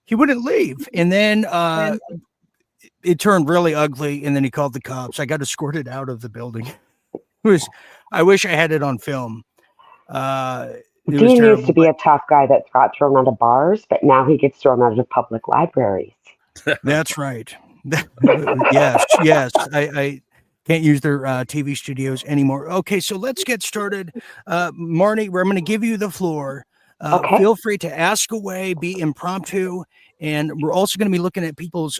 he wouldn't leave. And then it turned really ugly, and then he called the cops. I got escorted out of the building. I wish I had it on film. Dean used to be a tough guy that got thrown out of bars, but now he gets thrown out of public libraries. That's right. Yes. I can't use their TV studios anymore. Okay, so let's get started. Marnie, I'm going to give you the floor. Okay. Feel free to ask away, be impromptu, and we're also going to be looking at people's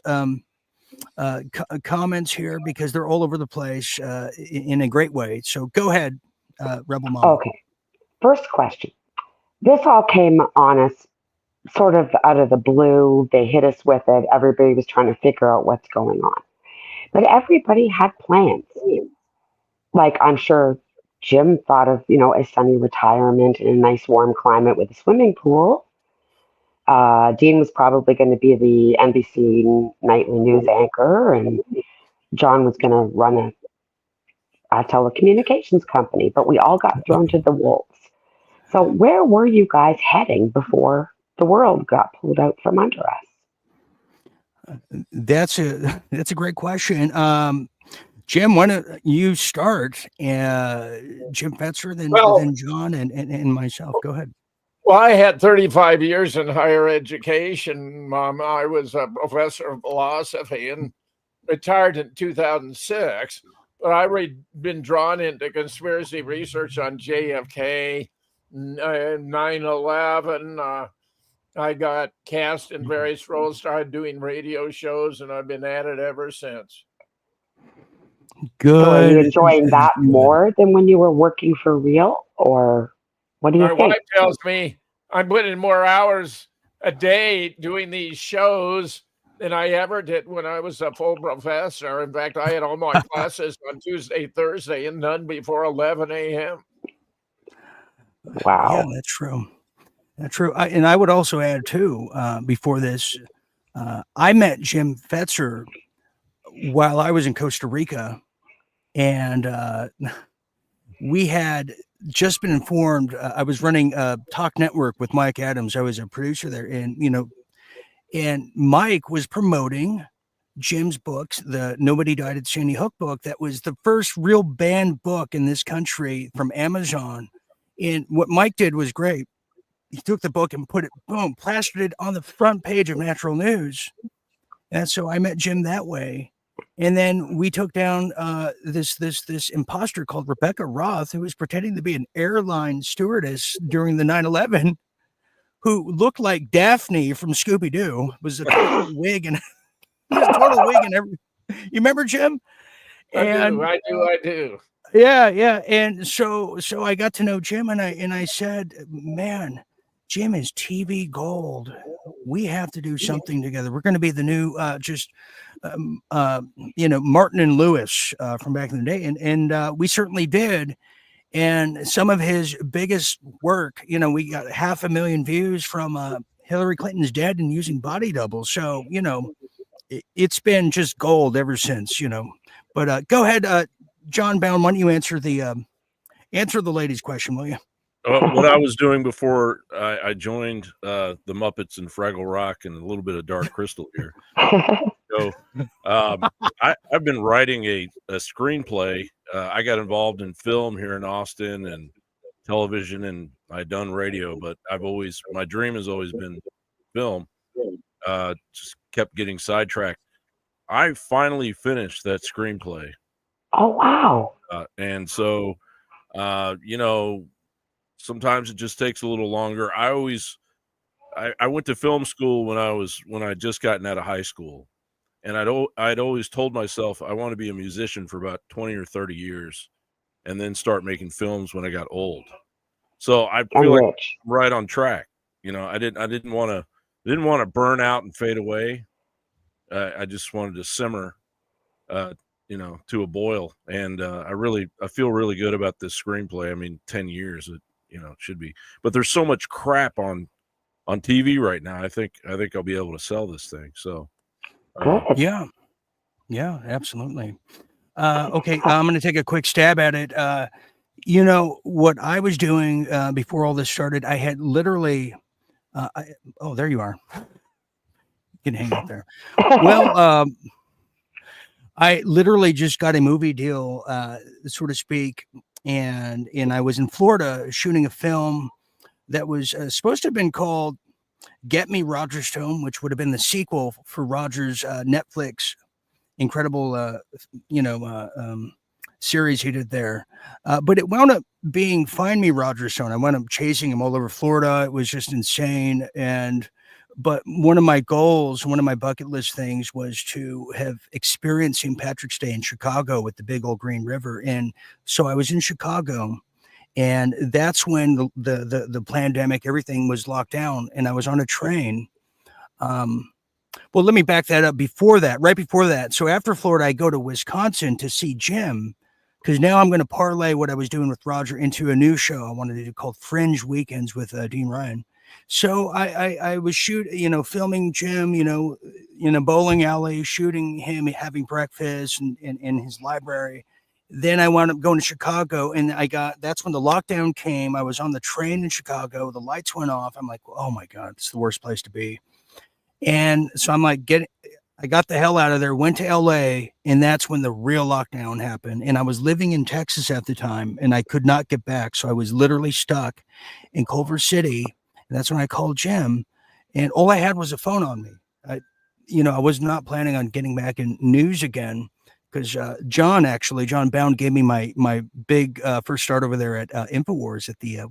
comments here because they're all over the place in a great way. So go ahead, Rebel Mom. Okay. First question. This all came on us sort of out of the blue. They hit us with it. Everybody was trying to figure out what's going on. But everybody had plans. Like, I'm sure Jim thought of, a sunny retirement in a nice warm climate with a swimming pool. Dean was probably going to be the NBC nightly news anchor, and John was going to run a telecommunications company, but we all got thrown to the wolves. So where were you guys heading before the world got pulled out from under us? That's a great question. Jim, why don't you start? Jim Fetzer, then John, and myself. Go ahead. Well, I had 35 years in higher education, Mom. I was a professor of philosophy and retired in 2006. But I've been drawn into conspiracy research on JFK, 9/11. I got cast in various roles, started doing radio shows, and I've been at it ever since. Good. So are you enjoying that more than when you were working for real, or what do you think? My wife tells me I'm putting more hours a day doing these shows than I ever did when I was a full professor. In fact, I had all my classes on Tuesday, Thursday, and none before 11 a.m. Wow. Yeah, that's true. That's true. And I would also add too, before this, I met Jim Fetzer while I was in Costa Rica, and we had just been informed. I was running a Talk Network with Mike Adams. I was a producer there, and Mike was promoting Jim's books, the Nobody Died at Sandy Hook book. That was the first real banned book in this country from Amazon. And what Mike did was great. he took the book and put it, boom, plastered it on the front page of Natural News. And so I met Jim that way. And then we took down this imposter called Rebecca Roth, who was pretending to be an airline stewardess during the 9/11, who looked like Daphne from Scooby Doo. Was a total wig and everything. You remember Jim? And I do. yeah. And so I got to know Jim, and I said, man, Jim is TV gold. We have to do something together. We're going to be the new, Martin and Lewis from back in the day. And we certainly did. And some of his biggest work, we got 500,000 views from Hillary Clinton's dead and using body doubles. So, it's been just gold ever since, But go ahead, John Bound. Why don't you answer the lady's question, will you? What I was doing before I joined the Muppets and Fraggle Rock and a little bit of Dark Crystal here. So I've been writing a screenplay. I got involved in film here in Austin and television, and I've done radio, but my dream has always been film. Just kept getting sidetracked. I finally finished that screenplay. Oh, wow. And so, sometimes it just takes a little longer. I went to film school when I just gotten out of high school, and I'd always told myself I want to be a musician for about 20 or 30 years, and then start making films when I got old. So I feel like I'm right on track. I didn't want to burn out and fade away. I just wanted to simmer, to a boil. And I feel really good about this screenplay. I mean, 10 years, it should be. But there's so much crap on TV right now. I think I'll be able to sell this thing. So, yeah, absolutely. Okay, I'm going to take a quick stab at it. What I was doing before all this started, I had literally. There you are. You can hang out there. Well, I literally just got a movie deal, so to speak, and I was in Florida shooting a film that was supposed to have been called "Get Me Roger Stone," which would have been the sequel for Roger's Netflix incredible, series he did there. But it wound up being "Find Me Roger Stone." I wound up chasing him all over Florida. It was just insane. But one of my goals, one of my bucket list things was to have experienced St. Patrick's Day in Chicago with the big old Green River. And so I was in Chicago, and that's when the pandemic, everything was locked down, and I was on a train. Well, let me back that up right before that. So after Florida, I go to Wisconsin to see Jim, because now I'm going to parlay what I was doing with Roger into a new show I wanted to do called Fringe Weekends with Dean Ryan. So I was filming Jim, in a bowling alley, shooting him having breakfast in his library. Then I wound up going to Chicago, and that's when the lockdown came. I was on the train in Chicago. The lights went off. I'm like, oh my God, it's the worst place to be. And so I'm like, I got the hell out of there, went to LA, and that's when the real lockdown happened. And I was living in Texas at the time, and I could not get back. So I was literally stuck in Culver City. And that's when I called Jim, and all I had was a phone on me. I was not planning on getting back in news again, because John Bound gave me my big first start over there at InfoWars at the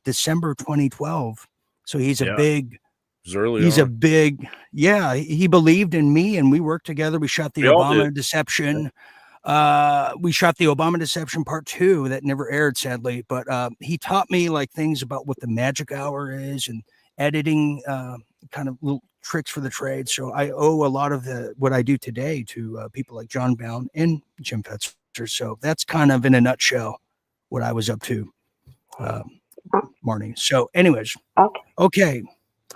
December 2012. So he's a big. He's a big, he believed in me, and we worked together. We shot the Obama Deception. We shot the Obama Deception Part 2 that never aired, sadly, but he taught me things about what the magic hour is and editing, kind of little tricks for the trade. So I owe a lot of what I do today to people like John Bound and Jim Fetzer. So that's kind of in a nutshell what I was up to, Marty. So anyways, okay.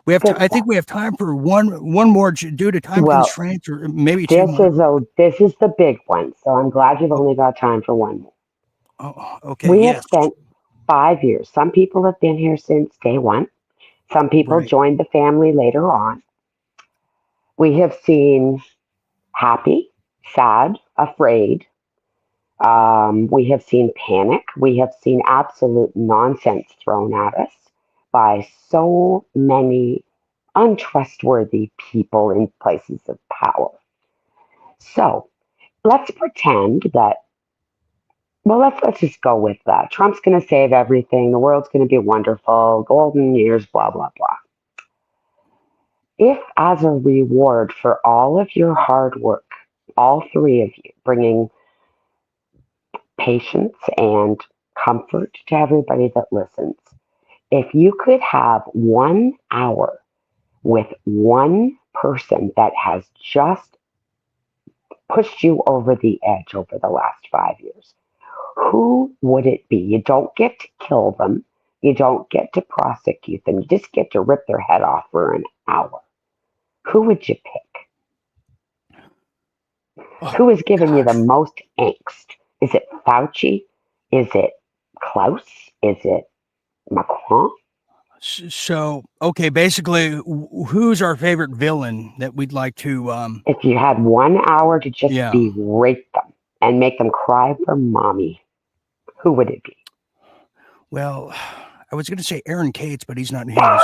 I think we have time for one more due to time constraints, or maybe two more. This is the big one, so I'm glad you've only got time for one more. Oh, okay. We have spent 5 years. Some people have been here since day one. Some people joined the family later on. We have seen happy, sad, afraid. We have seen panic. We have seen absolute nonsense thrown at us. by so many untrustworthy people in places of power. So let's pretend that, well, let's just go with that. Trump's going to save everything. The world's going to be wonderful. Golden years, blah, blah, blah. If, as a reward for all of your hard work, all three of you, bringing patience and comfort to everybody that listens, if you could have 1 hour with one person that has just pushed you over the edge over the last 5 years, who would it be? You don't get to kill them. You don't get to prosecute them. You just get to rip their head off for an hour. Who would you pick? Who is giving you the most angst? Is it Fauci? Is it Klaus? Is it Macron? So, okay, basically, who's our favorite villain that we'd like to? If you had 1 hour to just Yeah. berate them and make them cry for mommy, who would it be? Well, I was going to say Aaron Cates, but he's not here.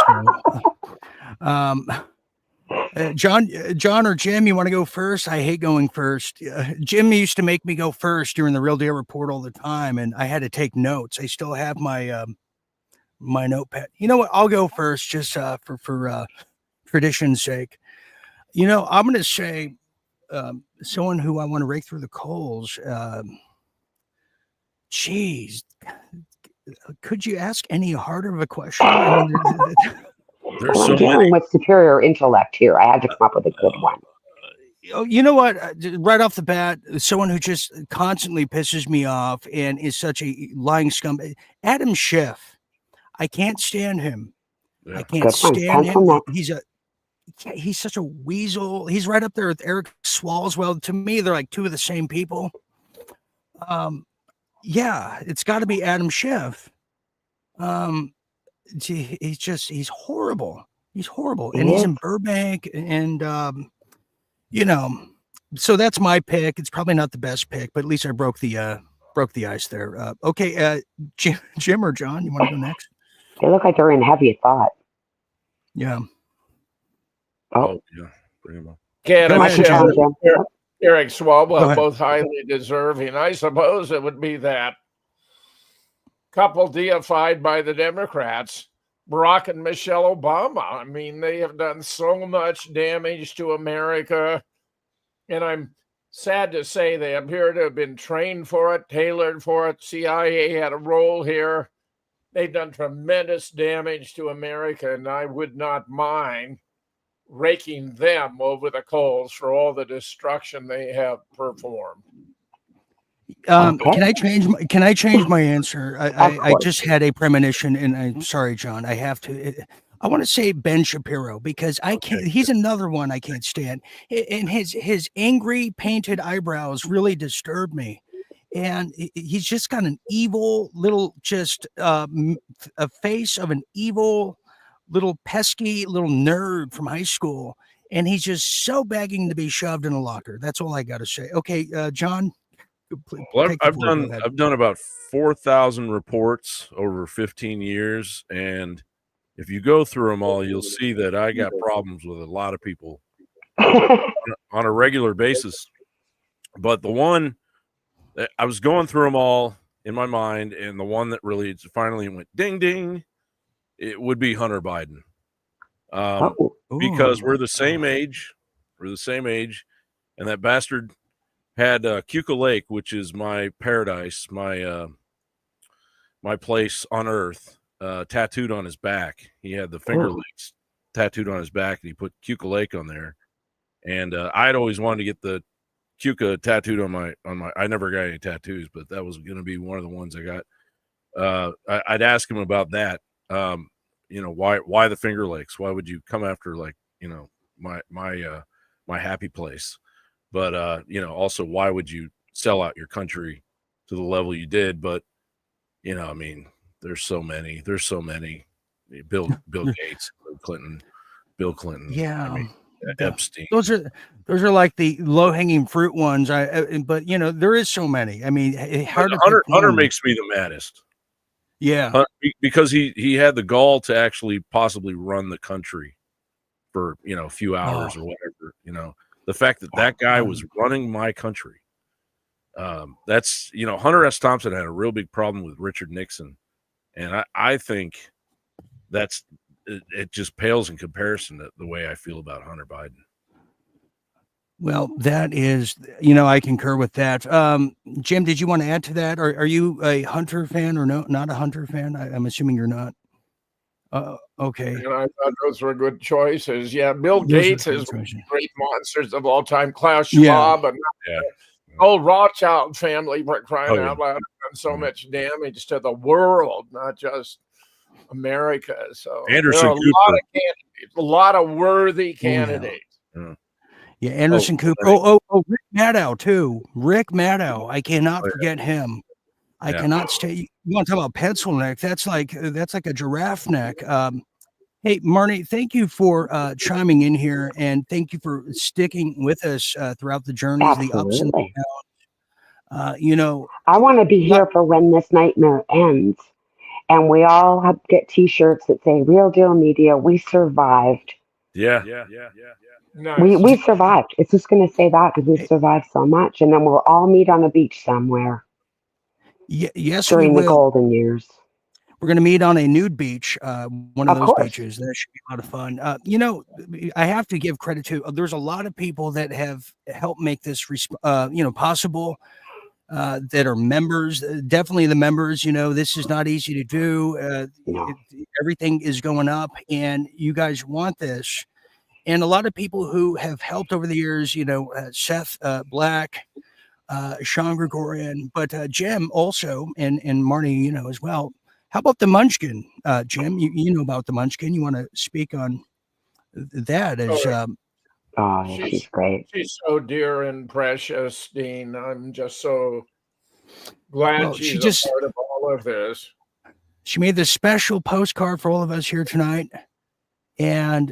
So, John or Jim, you want to go first? I hate going first. Jim used to make me go first during the Real Deal Report all the time, and I had to take notes. I still have my my notepad. You know what? I'll go first, just for tradition's sake. You know, I'm going to say someone who I want to rake through the coals. Geez, could you ask any harder of a question? I mean, well, I'm dealing with superior intellect here. I had to come up with a good one. You know what? Right off the bat, someone who just constantly pisses me off and is such a lying scum. Adam Schiff. I can't stand him. Yeah. I can't Good one. stand Pencil him. next. He's such a weasel. He's right up there with Eric Swalwell. To me, they're like two of the same people. Yeah, it's got to be Adam Schiff. He's horrible. He's horrible, and he's in Burbank, and you know. So that's my pick. It's probably not the best pick, but at least I broke the ice there. Okay, Jim or John, you want to go next? They look like they're in heavy thought. Yeah. Oh, yeah. Bring him up. Adam Schiff, Jim. Eric Go Swalwell, ahead. both highly deserving. I suppose it would be that couple deified by the Democrats, Barack and Michelle Obama. I mean, they have done so much damage to America, and I'm sad to say they appear to have been trained for it, tailored for it. CIA had a role here. They've done tremendous damage to America, and I would not mind raking them over the coals for all the destruction they have performed. Can I change my answer? I just had a premonition, and I'm sorry, John. I have to. I want to say Ben Shapiro because I can't. He's another one I can't stand, and his angry painted eyebrows really disturb me. And he's just got an evil little, just a face of an evil little pesky little nerd from high school, and he's just so begging to be shoved in a locker. That's all I got to say. Okay, John. Well, I've done about 4,000 reports over 15 years, and if you go through them all, you'll see that I got problems with a lot of people on a regular basis. But the one that I was going through them all in my mind, and the one that really finally went ding ding, it would be Hunter Biden, because we're the same age. We're the same age, and that bastard had Cuca Lake, which is my paradise, my my place on earth, tattooed on his back. He had the Finger Lakes tattooed on his back, and he put Cuca Lake on there. And I'd always wanted to get the Cuca tattooed on my. I never got any tattoos, but that was going to be one of the ones I got. I'd ask him about that. You know, why the Finger Lakes? Why would you come after, like, you know, my happy place? But you know, also, why would you sell out your country to the level you did? But you know, I mean, there's so many. Bill Gates, Bill Clinton. Yeah, I mean, Epstein. Those are like the low hanging fruit ones. But you know, there is so many. I mean, Hunter makes me the maddest. Yeah. Because he had the gall to actually possibly run the country for, a few hours or whatever. The fact that that guy was running my country. That's, Hunter S. Thompson had a real big problem with Richard Nixon. And I think it just pales in comparison to the way I feel about Hunter Biden. Well, that is, I concur with that. Jim, did you want to add to that? Are you a Hunter fan or no? Not a Hunter fan? I'm assuming you're not. Okay. And I thought those were good choices. Yeah, Bill Those are Gates good is one of choices. the great monsters of all time. Klaus Yeah. Schwab and old Rothschild family, for crying Oh, yeah. out loud, have done so much damage to the world, not just America. So Anderson there are a lot Cooper. of candidates, a lot of worthy candidates. Yeah, Anderson Cooper. Rick Maddow too. Rick Maddow. I cannot forget him. I cannot stay. You want to talk about pencil neck? That's like a giraffe neck. Hey, Marnie, thank you for chiming in here, and thank you for sticking with us throughout the journeys, the ups and Absolutely. downs. I want to be here for when this nightmare ends, and we all get T-shirts that say "Real Deal Media." We survived. Yeah. Nice. We survived. It's just going to say that because we survived so much, and then we'll all meet on a beach somewhere. Yes, during we the will. golden years. We're going to meet on a nude beach, one of those course. beaches. That should be a lot of fun. I have to give credit to. There's a lot of people that have helped make this, possible. That are members, definitely the members. This is not easy to do. Everything is going up, and you guys want this. And a lot of people who have helped over the years, Seth Black, Sean Gregorian, but Jim also, and Marnie, as well. How about the Munchkin, Jim? You know about the Munchkin. You want to speak on that? She's great. She's so dear and precious, Dean. I'm just so glad she's a part of all of this. She made this special postcard for all of us here tonight, and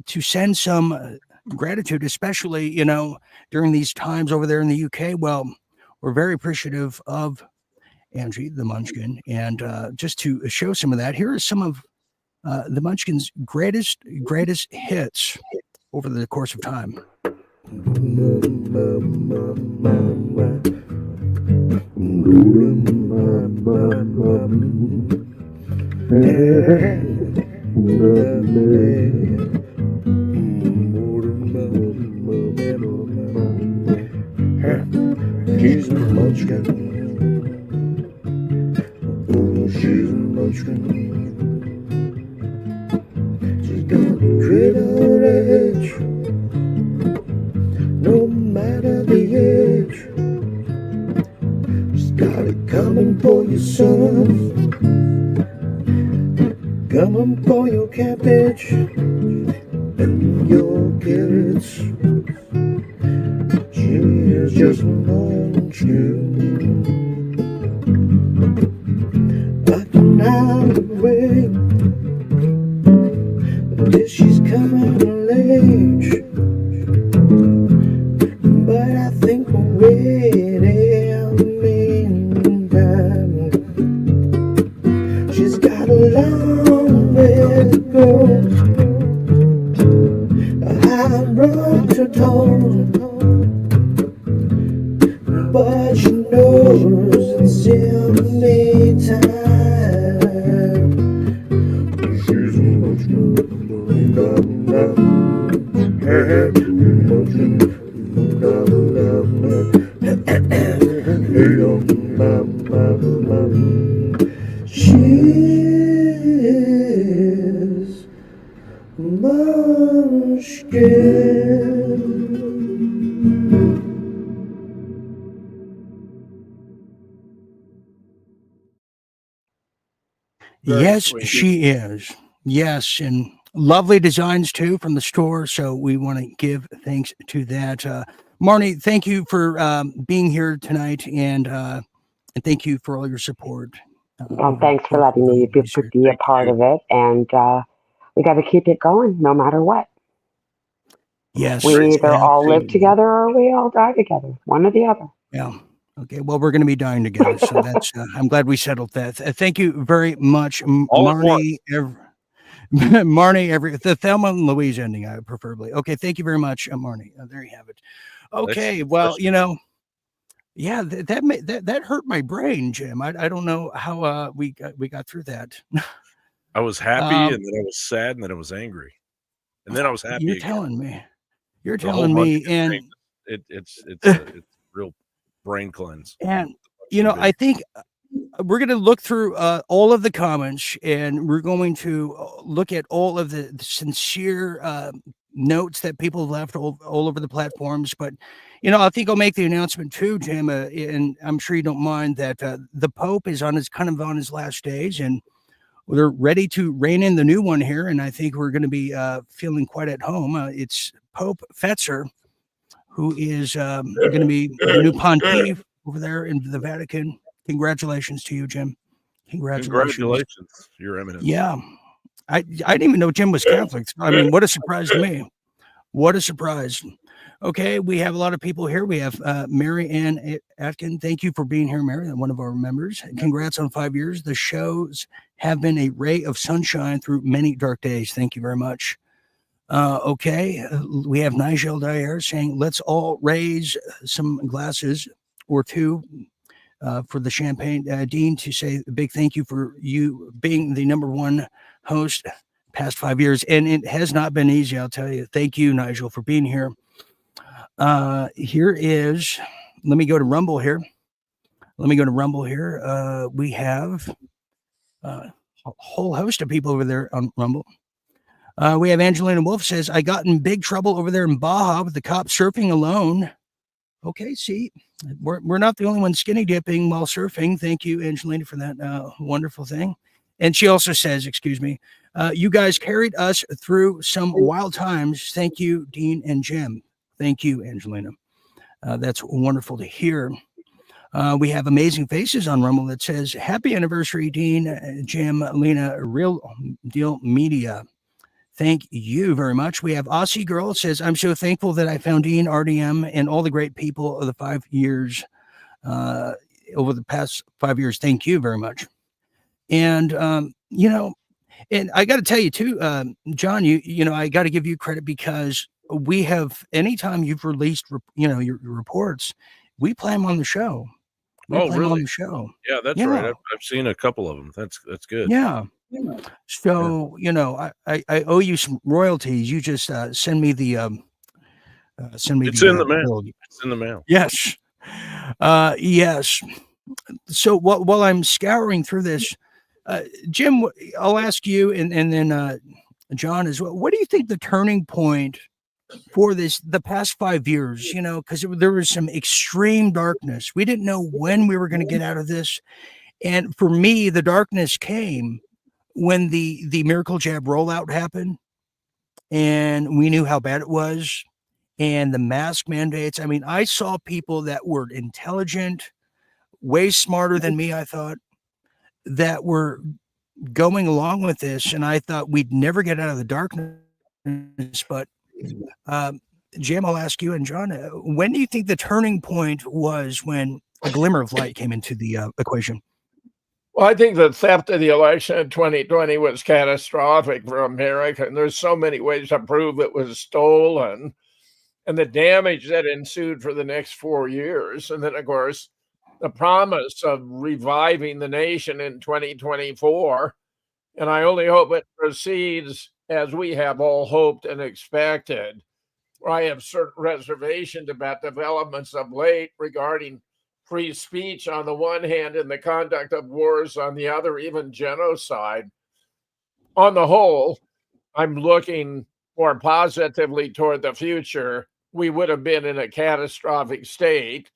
to send some gratitude, especially during these times over there in the UK. Well, we're very appreciative of Angie the Munchkin, and just to show some of that, here are some of the Munchkin's greatest hits over the course of time. She's a Munchkin. Oh, she's a Munchkin. She's got a great old edge, no matter the age. She's got it coming for you, son. Coming for your cabbage and your carrots. She is just a Munchkin. Acting out of the way, until she's coming of age. But I think we're ready in the meantime. She's got a long way to go, a high road to toe, but she knows it's in the meantime. She's a Munchkin. She's Munchkin. Yes, she is. Yes, and lovely designs too from the store. So we want to give thanks to that. Marnie, thank you for being here tonight, and thank you for all your support. Well, thanks for letting me be a part of it, and we got to keep it going no matter what. Yes, we either all live absolutely. together or we all die together, one or the other. Yeah. Okay, well, we're going to be dying together, so that's. I'm glad we settled that. Thank you very much, All at once. Marnie. Marnie, the Thelma and Louise ending, preferably. Okay, thank you very much, Marnie. There you have it. Okay, well, yeah, that hurt my brain, Jim. I don't know how we got through that. I was happy, and then I was sad, and then I was angry, and then I was happy You're again. telling me. You're The whole telling bunch me, of and extremes. It's a real brain cleanse. and I think we're going to look through all of the comments, and we're going to look at all of the sincere notes that people left all over the platforms. But I think I'll make the announcement too, Jim, and I'm sure you don't mind that the Pope is on his last days, and they're ready to rein in the new one here. And I think we're going to be feeling quite at home. It's Pope Fetzer, who is going to be the new pontiff over there in the Vatican. Congratulations to you, Jim. Congratulations, Your Eminence. Yeah, I didn't even know Jim was Catholic. I mean, what a surprise to me. What a surprise. Okay, we have a lot of people here. We have Mary Ann Atkin. Thank you for being here, Mary, one of our members. Congrats on 5 years. The shows have been a ray of sunshine through many dark days. Thank you very much. Okay, we have Nigel Dyer saying, let's all raise some glasses or two for the champagne. Dean, to say a big thank you for you being the #1 host past 5 years. And it has not been easy, I'll tell you. Thank you, Nigel, for being here. Here is, let me go to Rumble here. We have a whole host of people over there on Rumble. We have Angelina Wolf says, I got in big trouble over there in Baja with the cops surfing alone. Okay, see, we're not the only ones skinny dipping while surfing. Thank you, Angelina, for that wonderful thing. And she also says, excuse me, you guys carried us through some wild times. Thank you, Dean and Jim. Thank you, Angelina. That's wonderful to hear. We have Amazing Faces on Rumble that says, happy anniversary, Dean, Jim, Lena, Real Deal Media. Thank you very much. We have Aussie Girl says, I'm so thankful that I found Dean, RDM, and all the great people of the 5 years, over the past 5 years. Thank you very much. And, and I got to tell you too, John, I got to give you credit because we have, anytime you've released, your reports, we play them on the show. Really? On the show. Yeah, that's right. I've seen a couple of them. That's good. Yeah. So, I owe you some royalties. You just send me the It's in the mail. It's in the mail. Yes. Yes. So while I'm scouring through this, Jim, I'll ask you and then John as well. What do you think the turning point for the past 5 years, because there was some extreme darkness. We didn't know when we were going to get out of this. And for me, the darkness came when the miracle jab rollout happened and we knew how bad it was, and the mask mandates. I mean, I saw people that were intelligent, way smarter than me, I thought, that were going along with this. And I thought we'd never get out of the darkness. But Jim, I'll ask you and John, when do you think the turning point was when a glimmer of light came into the equation? Well, I think the theft of the election in 2020 was catastrophic for America, and there's so many ways to prove it was stolen, and the damage that ensued for the next 4 years. And then, of course, the promise of reviving the nation in 2024. And I only hope it proceeds as we have all hoped and expected. I have certain reservations about developments of late regarding free speech on the one hand and the conduct of wars on the other, even genocide. On the whole, I'm looking more positively toward the future. We would have been in a catastrophic state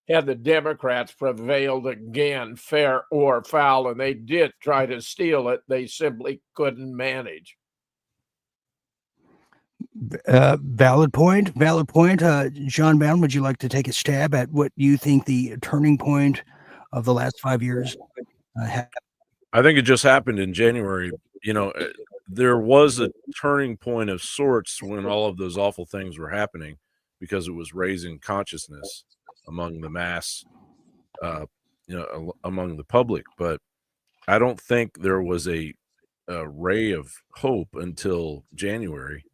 had the Democrats prevailed again, fair or foul, and they did try to steal it. They simply couldn't manage. Valid point. John Bound, would you like to take a stab at what you think the turning point of the last 5 years I think it just happened in January. There was a turning point of sorts when all of those awful things were happening, because it was raising consciousness among the mass among the public. But I don't think there was a ray of hope until January.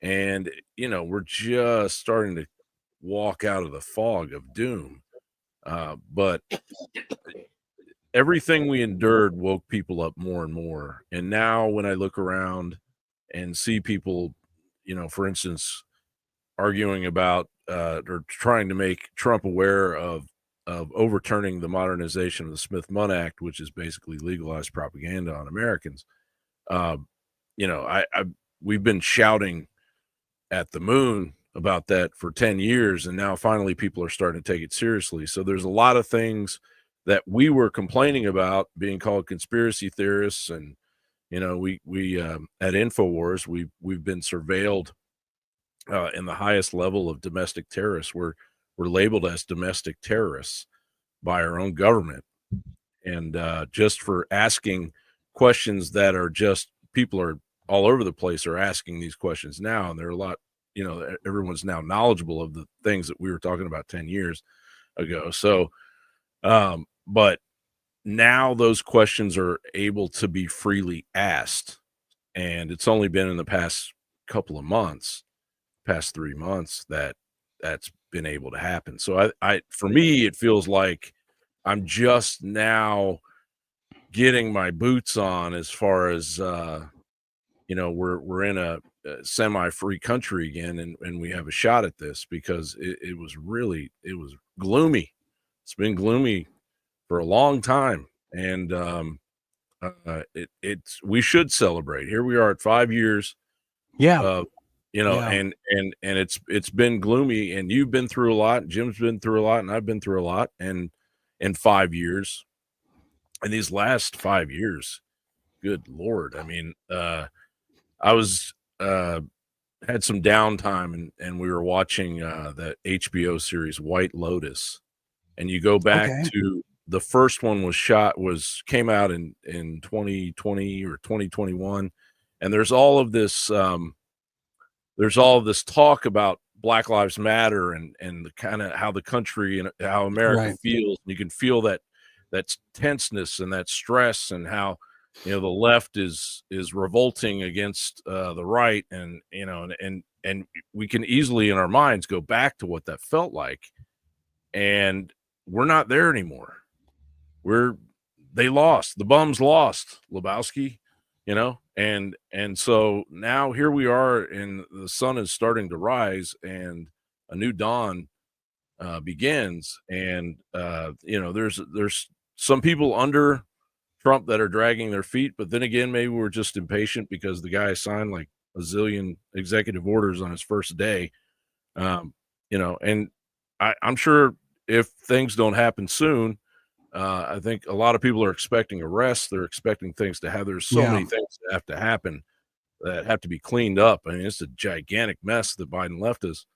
And, we're just starting to walk out of the fog of doom. But everything we endured woke people up more and more. And now when I look around and see people, for instance, arguing about or trying to make Trump aware of overturning the modernization of the Smith-Munn Act, which is basically legalized propaganda on Americans. We've been shouting at the moon about that for 10 years, and now finally people are starting to take it seriously. So there's a lot of things that we were complaining about being called conspiracy theorists, and we at InfoWars we've been surveilled in the highest level of domestic terrorists. We're labeled as domestic terrorists by our own government, and just for asking questions that are just, people are all over the place are asking these questions now, and there are a lot, everyone's now knowledgeable of the things that we were talking about 10 years ago. So but now those questions are able to be freely asked, and it's only been in the past couple of months, past 3 months, that's been able to happen. So I for me, it feels like I'm just now getting my boots on, as far as we're in a semi-free country again, and we have a shot at this, because it was gloomy. It's been gloomy for a long time, and we should celebrate. Here we are at 5 years. Yeah. Yeah. And it's been gloomy, and you've been through a lot, Jim's been through a lot, and I've been through a lot, and in 5 years, and these last 5 years, good Lord. I mean, I was had some downtime, and we were watching that HBO series White Lotus, and you go back to the first one came out in 2020 or 2021, and there's all of this talk about Black Lives Matter, and the kind of how the country and how America feels. And you can feel that tenseness and that stress, and how the left is revolting against the right, and and we can easily in our minds go back to what that felt like, and we're not there anymore. They lost, the bums lost, Lebowski, and so now here we are, and the sun is starting to rise, and a new dawn begins, and there's some people under Trump that are dragging their feet, but then again, maybe we're just impatient because the guy signed like a zillion executive orders on his first day, and I'm sure if things don't happen soon, I think a lot of people are expecting arrests. They're expecting things to have. There's so many things that have to happen that have to be cleaned up. I mean, it's a gigantic mess that Biden left us.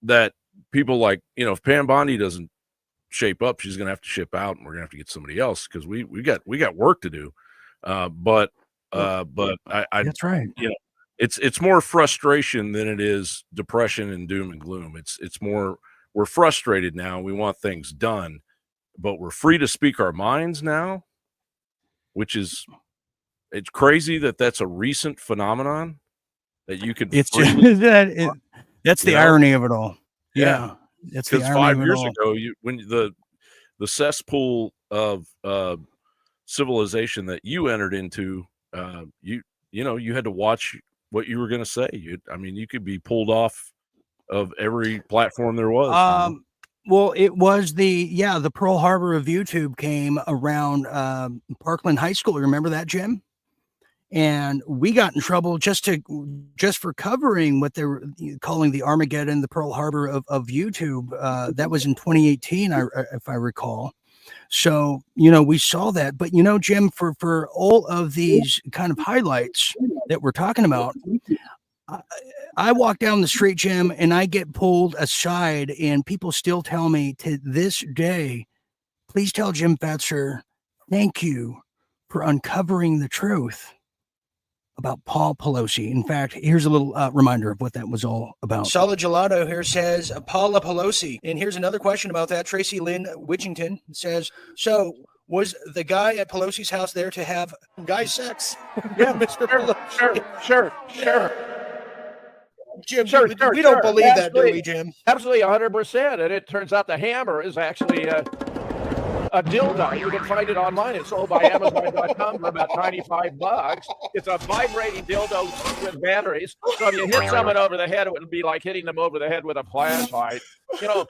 That people like, if Pam Bondi doesn't shape up, she's going to have to ship out, and we're going to have to get somebody else, because we got work to do. But that's right. It's more frustration than it is depression and doom and gloom. It's more, we're frustrated now. We want things done, but we're free to speak our minds now, which is, it's crazy that that's a recent phenomenon that you could. It's that's the irony of it all. Yeah. That's because 5 years ago, when the cesspool of civilization that you entered into, you had to watch what you were going to say. You could be pulled off of every platform there was. Well, it was the Pearl Harbor of YouTube came around Parkland High School. Remember that, Jim? And we got in trouble just for covering what they were calling the Armageddon, the Pearl Harbor of YouTube. That was in 2018, if I recall. So, we saw that. But, Jim, for all of these kind of highlights that we're talking about, I walk down the street, Jim, and I get pulled aside, and people still tell me to this day, please tell Jim Fetzer, thank you for uncovering the truth. about Paul Pelosi. In fact, here's a little reminder of what that was all about. Solid Gelato here says Paula Pelosi. And here's another question about that. Tracy Lynn Witchington says, so was the guy at Pelosi's house there to have guy sex? Yeah, Mr. Pelosi. Sure. Jim, Sure, we don't sure. believe that, do Absolutely. we, Jim? Absolutely, 100%. And it turns out the hammer is actually a dildo. You can find it online. It's sold by Amazon.com for about $95. It's a vibrating dildo with batteries. So if you hit someone over the head, it would be like hitting them over the head with a flashlight. You know,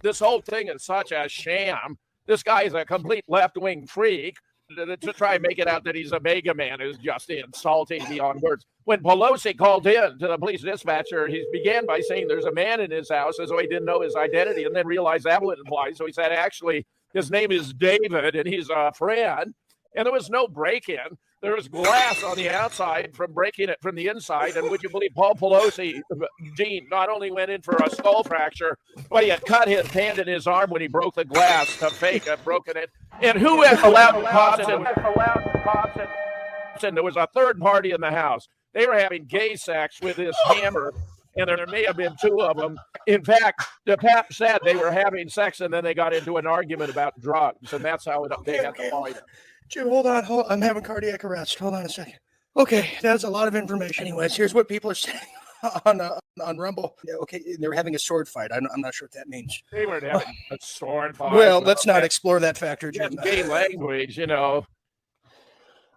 this whole thing is such a sham. This guy is a complete left-wing freak. To try and make it out that he's a mega man is just insulting beyond words. When Pelosi called in to the police dispatcher, he began by saying there's a man in his house, as though he didn't know his identity, and then realized that wouldn't fly. So he said, actually, his name is David, and he's a friend. And there was no break-in. There was glass on the outside from breaking it from the inside. And would you believe Paul Pelosi, Dean, not only went in for a skull fracture, but he had cut his hand and his arm when he broke the glass to fake it, broken it. And who has allowed cops in? And there was a third party in the house. They were having gay sex with this hammer, and there may have been two of them. In fact, the pap said they were having sex, and then they got into an argument about drugs, and that's how they had to fight it. Jim, hold on. I'm having cardiac arrest. Hold on a second. Okay, that's a lot of information. Anyways, here's what people are saying on Rumble. Yeah, okay, they were having a sword fight. I'm not sure what that means. They weren't having a sword fight. Well, let's not explore that factor, Jim. That's gay language, you know.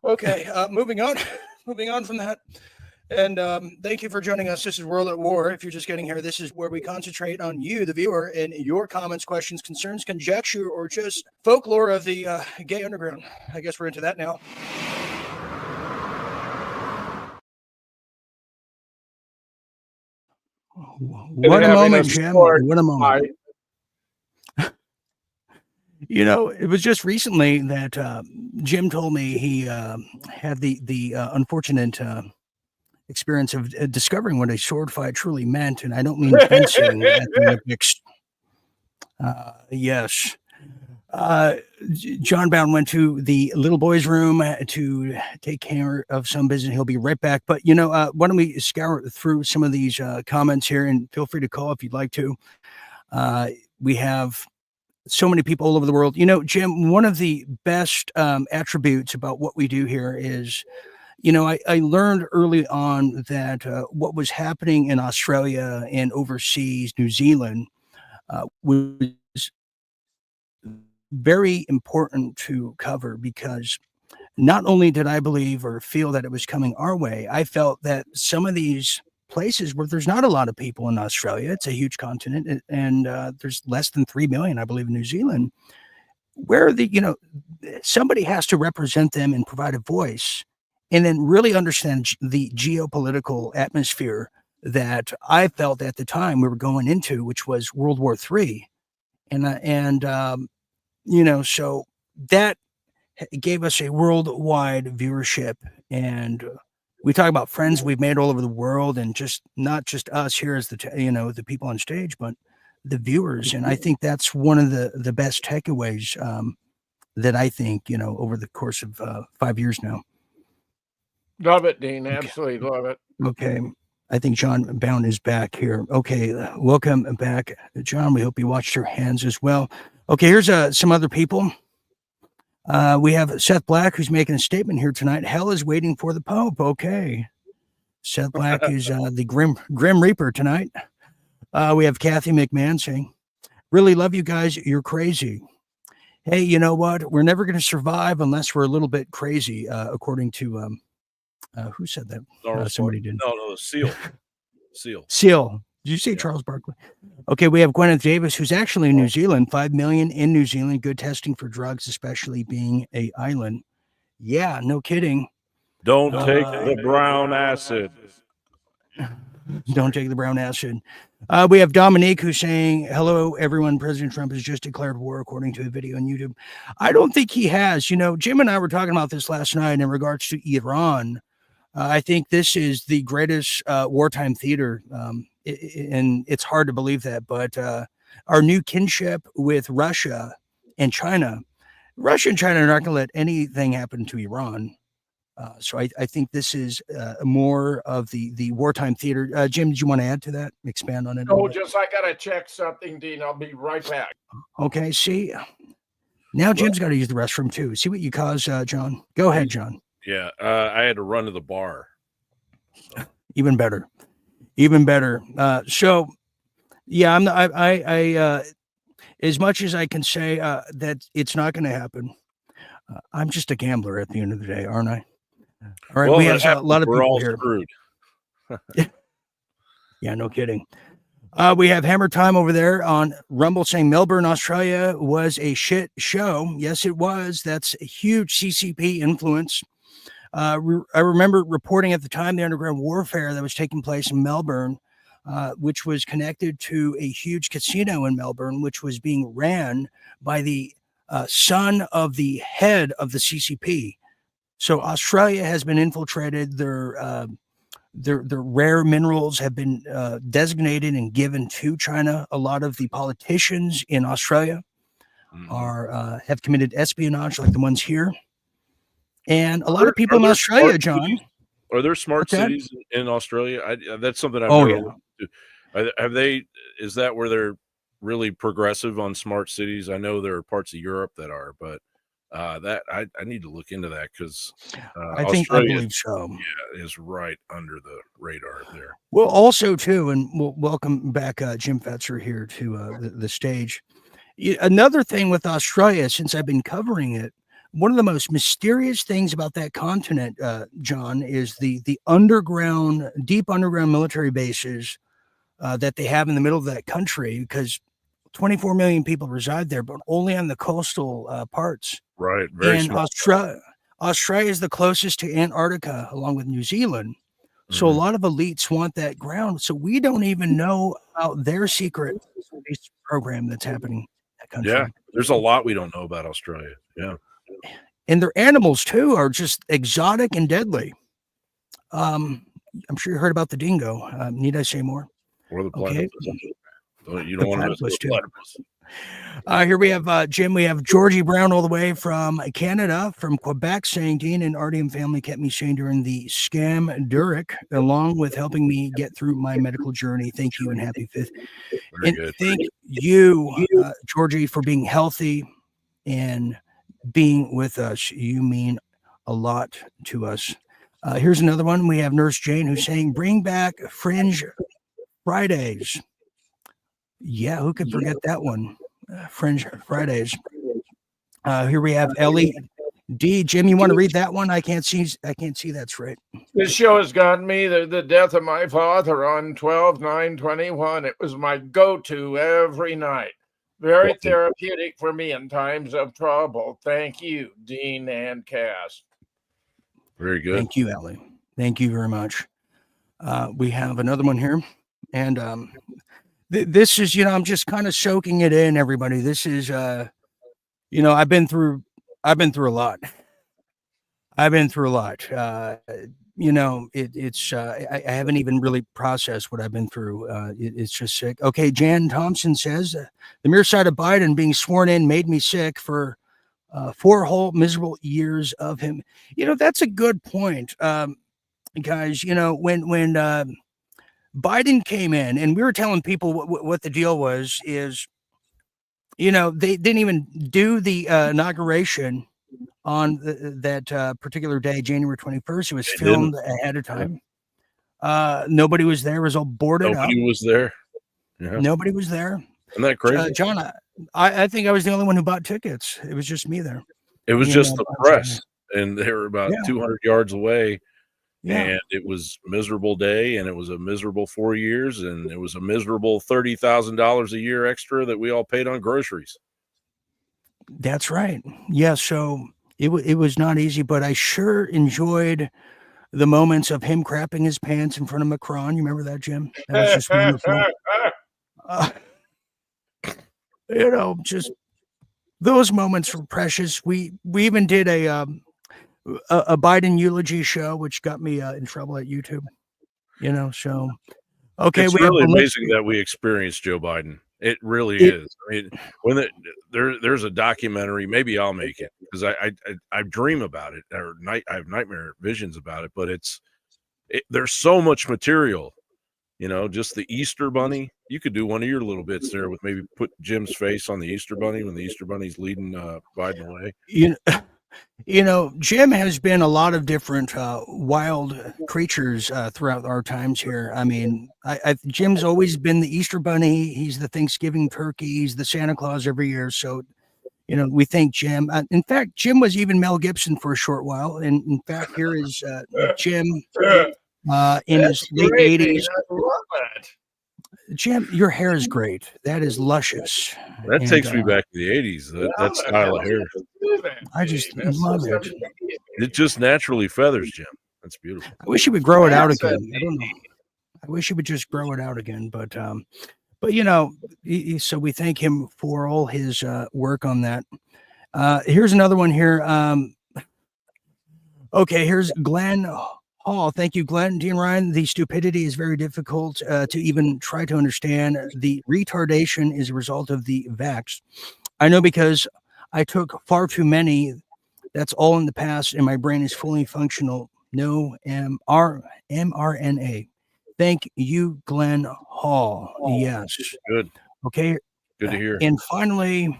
Okay, moving on. Moving on from that. And thank you for joining us. This is World at War. If you're just getting here, this is where we concentrate on you, the viewer, and your comments, questions, concerns, conjecture, or just folklore of the gay underground. I guess we're into that now. What a moment, Jim. What a moment. You know, it was just recently that Jim told me he had the unfortunate experience of discovering what a sword fight truly meant, and I don't mean fencing at the Olympics. Yes. John Bound went to the little boy's room to take care of some business. He'll be right back. But, you know, why don't we scour through some of these comments here, and feel free to call if you'd like to. We have so many people all over the world. You know, Jim, one of the best attributes about what we do here is, you know, I learned early on that what was happening in Australia and overseas, New Zealand, was very important to cover, because not only did I believe or feel that it was coming our way, I felt that some of these places where there's not a lot of people in Australia, it's a huge continent, and there's less than 3 million, I believe, in New Zealand, where somebody has to represent them and provide a voice, and then really understand the geopolitical atmosphere that I felt at the time we were going into, which was World War III. So that gave us a worldwide viewership. And we talk about friends we've made all over the world, and just not just us here as the people on stage, but the viewers. And I think that's one of the best takeaways that I think, over the course of 5 years now. Love it, Dean. Absolutely love it. Okay. I think John Bound is back here. Okay. Welcome back, John. We hope you watched your hands as well. Okay. Here's some other people. We have Seth Black, who's making a statement here tonight. Hell is waiting for the Pope. Okay. Seth Black is the Grim Reaper tonight. We have Kathy McMahon saying, really love you guys. You're crazy. Hey, you know what? We're never going to survive unless we're a little bit crazy, according to who said that? Somebody did. No, Seal. Did you say Charles Barkley? Okay, we have Gwyneth Davis, who's actually in New Zealand. 5 million in New Zealand. Good testing for drugs, especially being an island. Yeah, no kidding. Don't take the brown acid. Don't take the brown acid. We have Dominique, who's saying, hello, everyone. President Trump has just declared war, according to a video on YouTube. I don't think he has. Jim and I were talking about this last night in regards to Iran. I think this is the greatest wartime theater, and it's hard to believe that. But our new kinship with Russia and China are not going to let anything happen to Iran. So I think this is more of the wartime theater. Jim, did you want to add to that? Expand on it a little Oh, bit? just I gotta check something, Dean. I'll be right back. Okay, see, now Jim's got to use the restroom too. See what you caused, John? Go ahead, John. Yeah, I had to run to the bar. Even better. Even better. So, yeah, as much as I can say that it's not going to happen, I'm just a gambler at the end of the day, aren't I? All right, Well, we that have a lot of we're people all here. screwed. Yeah, no kidding. We have Hammer Time over there on Rumble saying Melbourne, Australia was a shit show. Yes, it was. That's a huge CCP influence. I remember reporting at the time the underground warfare that was taking place in Melbourne, which was connected to a huge casino in Melbourne, which was being ran by the son of the head of the CCP. So Australia has been infiltrated. Their rare minerals have been designated and given to China. A lot of the politicians in Australia have committed espionage, like the ones here. And a lot of people in Australia, John. Are there smart What's that? cities in Australia? That's something I've Oh, never yeah. looked into. Have they? Is that where they're really progressive on smart cities? I know there are parts of Europe that are, but that I need to look into that because I Australia, believe so. yeah, is right under the radar there. Well, also too, and we'll welcome back Jim Fetzer here to the stage. Another thing with Australia, since I've been covering it, one of the most mysterious things about that continent, John, is the underground, deep underground military bases that they have in the middle of that country, because 24 million people reside there, but only on the coastal parts. Right, very And small. Australia is the closest to Antarctica, along with New Zealand. So a lot of elites want that ground. So we don't even know about their secret space program that's happening in that country. Yeah, there's a lot we don't know about Australia. Yeah. And their animals too are just exotic and deadly. I'm sure you heard about the dingo. Need I say more? Or the Okay. platypus. You The don't want to mess platypus with the too. platypus. Here we have Jim. We have Georgie Brown all the way from Canada, from Quebec, saying Dean and RDM family kept me sane during the scam Durick, along with helping me get through my medical journey. Thank you and happy 5th. Very And good. thank you, Georgie, for being healthy and being with us. You mean a lot to us. Here's another one. We have Nurse Jane who's saying, bring back Fringe Fridays. Yeah, who could forget that one? Fringe Fridays. Here we have Ellie D. Jim, you want to read that one? I can't see that straight. This show has gotten me the death of my father on 12/9/21. It was my go-to every night. Very therapeutic for me in times of trouble. Thank you, Dean and Cass. Very good. Thank you, Ellie. Thank you very much. We have another one here, and this is, I'm just kind of soaking it in, everybody. This is, I've been through a lot. I haven't even really processed what I've been through. It's just sick. Okay, Jan Thompson says the mere sight of Biden being sworn in made me sick for 4 whole miserable years of him. That's a good point, guys. When Biden came in, and we were telling people what the deal was, is, they didn't even do the inauguration on that particular day, January 21st. It was filmed ahead of time. Nobody was there. It was all boarded up. Nobody was there. Yeah. Nobody was there. Isn't that crazy? John, I think I was the only one who bought tickets. It was just me there. It was just the press, and they were about 200 yards away. Yeah. And it was a miserable day, and it was a miserable 4 years, and it was a miserable $30,000 a year extra that we all paid on groceries. That's right. Yeah. So it was not easy, but I sure enjoyed the moments of him crapping his pants in front of Macron. You remember that, Jim? That was just wonderful. Just those moments were precious. We even did a Biden eulogy show, which got me in trouble at YouTube. So okay, it's really amazing that we experienced Joe Biden It really It- is. I mean, when there's a documentary, maybe I'll make it because I dream about it or I have nightmare visions about it. But there's so much material, just the Easter Bunny. You could do one of your little bits there with maybe put Jim's face on the Easter Bunny when the Easter Bunny's leading Biden away. Jim has been a lot of different wild creatures throughout our times here. I mean, Jim's always been the Easter Bunny. He's the Thanksgiving turkey. He's the Santa Claus every year. So, we thank Jim. In fact, Jim was even Mel Gibson for a short while. And in fact, here is Jim in his late 80s. I love that. Jim, your hair is great. That is luscious. That takes me back to the 80s, that style of hair. I just love it. It just naturally feathers, Jim. That's beautiful. I wish he would grow it out again. I don't know. I wish he would just grow it out again. But so we thank him for all his work on that. Here's another one here. Okay, here's Glenn Hall. Thank you, Glenn. Dean Ryan, the stupidity is very difficult to even try to understand. The retardation is a result of the vax. I know because I took far too many. That's all in the past, and my brain is fully functional. No mRNA. Thank you, Glenn Hall. Yes. Good. Okay. Good to hear. And finally,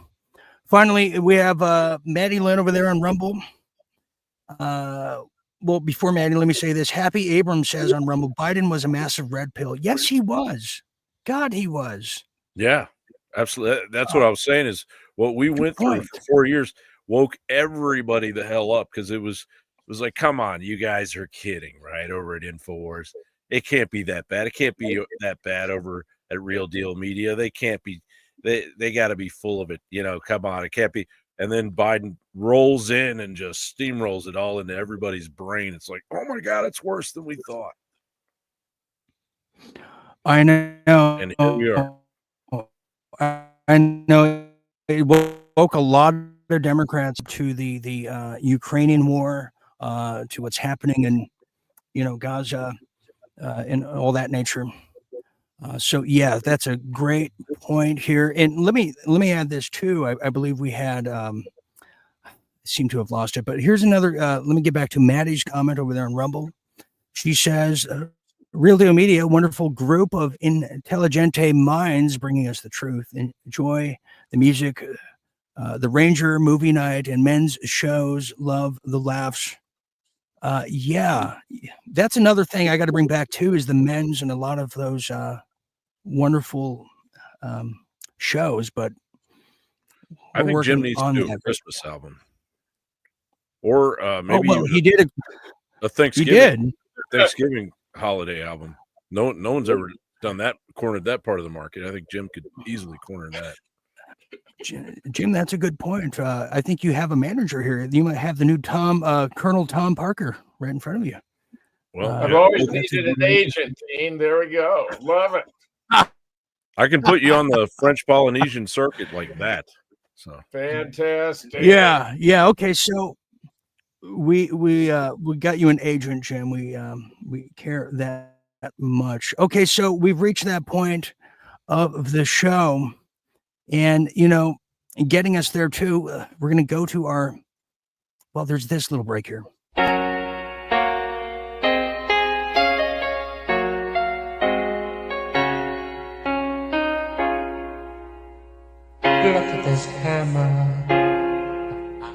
we have Maddie Lynn over there on Rumble. Well, before Maddie, let me say this. Happy Abrams says on Rumble, Biden was a massive red pill. Yes, he was. God, he was. Yeah, absolutely. That's what I was saying is what we went through for 4 years woke everybody the hell up because it was like, come on, you guys are kidding, right? Over at InfoWars. It can't be that bad. It can't be that bad over at Real Deal Media. They can't be. They got to be full of it. Come on. It can't be. And then Biden rolls in and just steamrolls it all into everybody's brain. It's like, oh my God, it's worse than we thought. I know. And here we are. I know it woke a lot of Democrats to the Ukrainian war, to what's happening in, Gaza, and all that nature. So yeah, that's a great point here. And let me add this too. I believe we had seem to have lost it, but here's another. Let me get back to Maddie's comment over there on Rumble. She says, "Real Deal Media, wonderful group of intelligente minds bringing us the truth. Enjoy the music, the Ranger movie night, and men's shows. Love the laughs." Yeah, that's another thing I got to bring back too is the men's and a lot of those wonderful shows. But I think Jim needs to do a Christmas album, or maybe he did a Thanksgiving. He did. Thanksgiving holiday album. No one's ever done that, cornered that part of the market. I think Jim could easily corner that. Jim, that's a good point. I think you have a manager here. You might have the new Colonel Tom Parker right in front of you. Well, I've always needed an agent, Dean. There we go. Love it. I can put you on the French Polynesian circuit like that. So fantastic. Yeah. Okay. So we got you an agent, Jim. We care that much. Okay. So we've reached that point of the show. And, getting us there too, we're going to go to there's this little break here. Look at this hammer.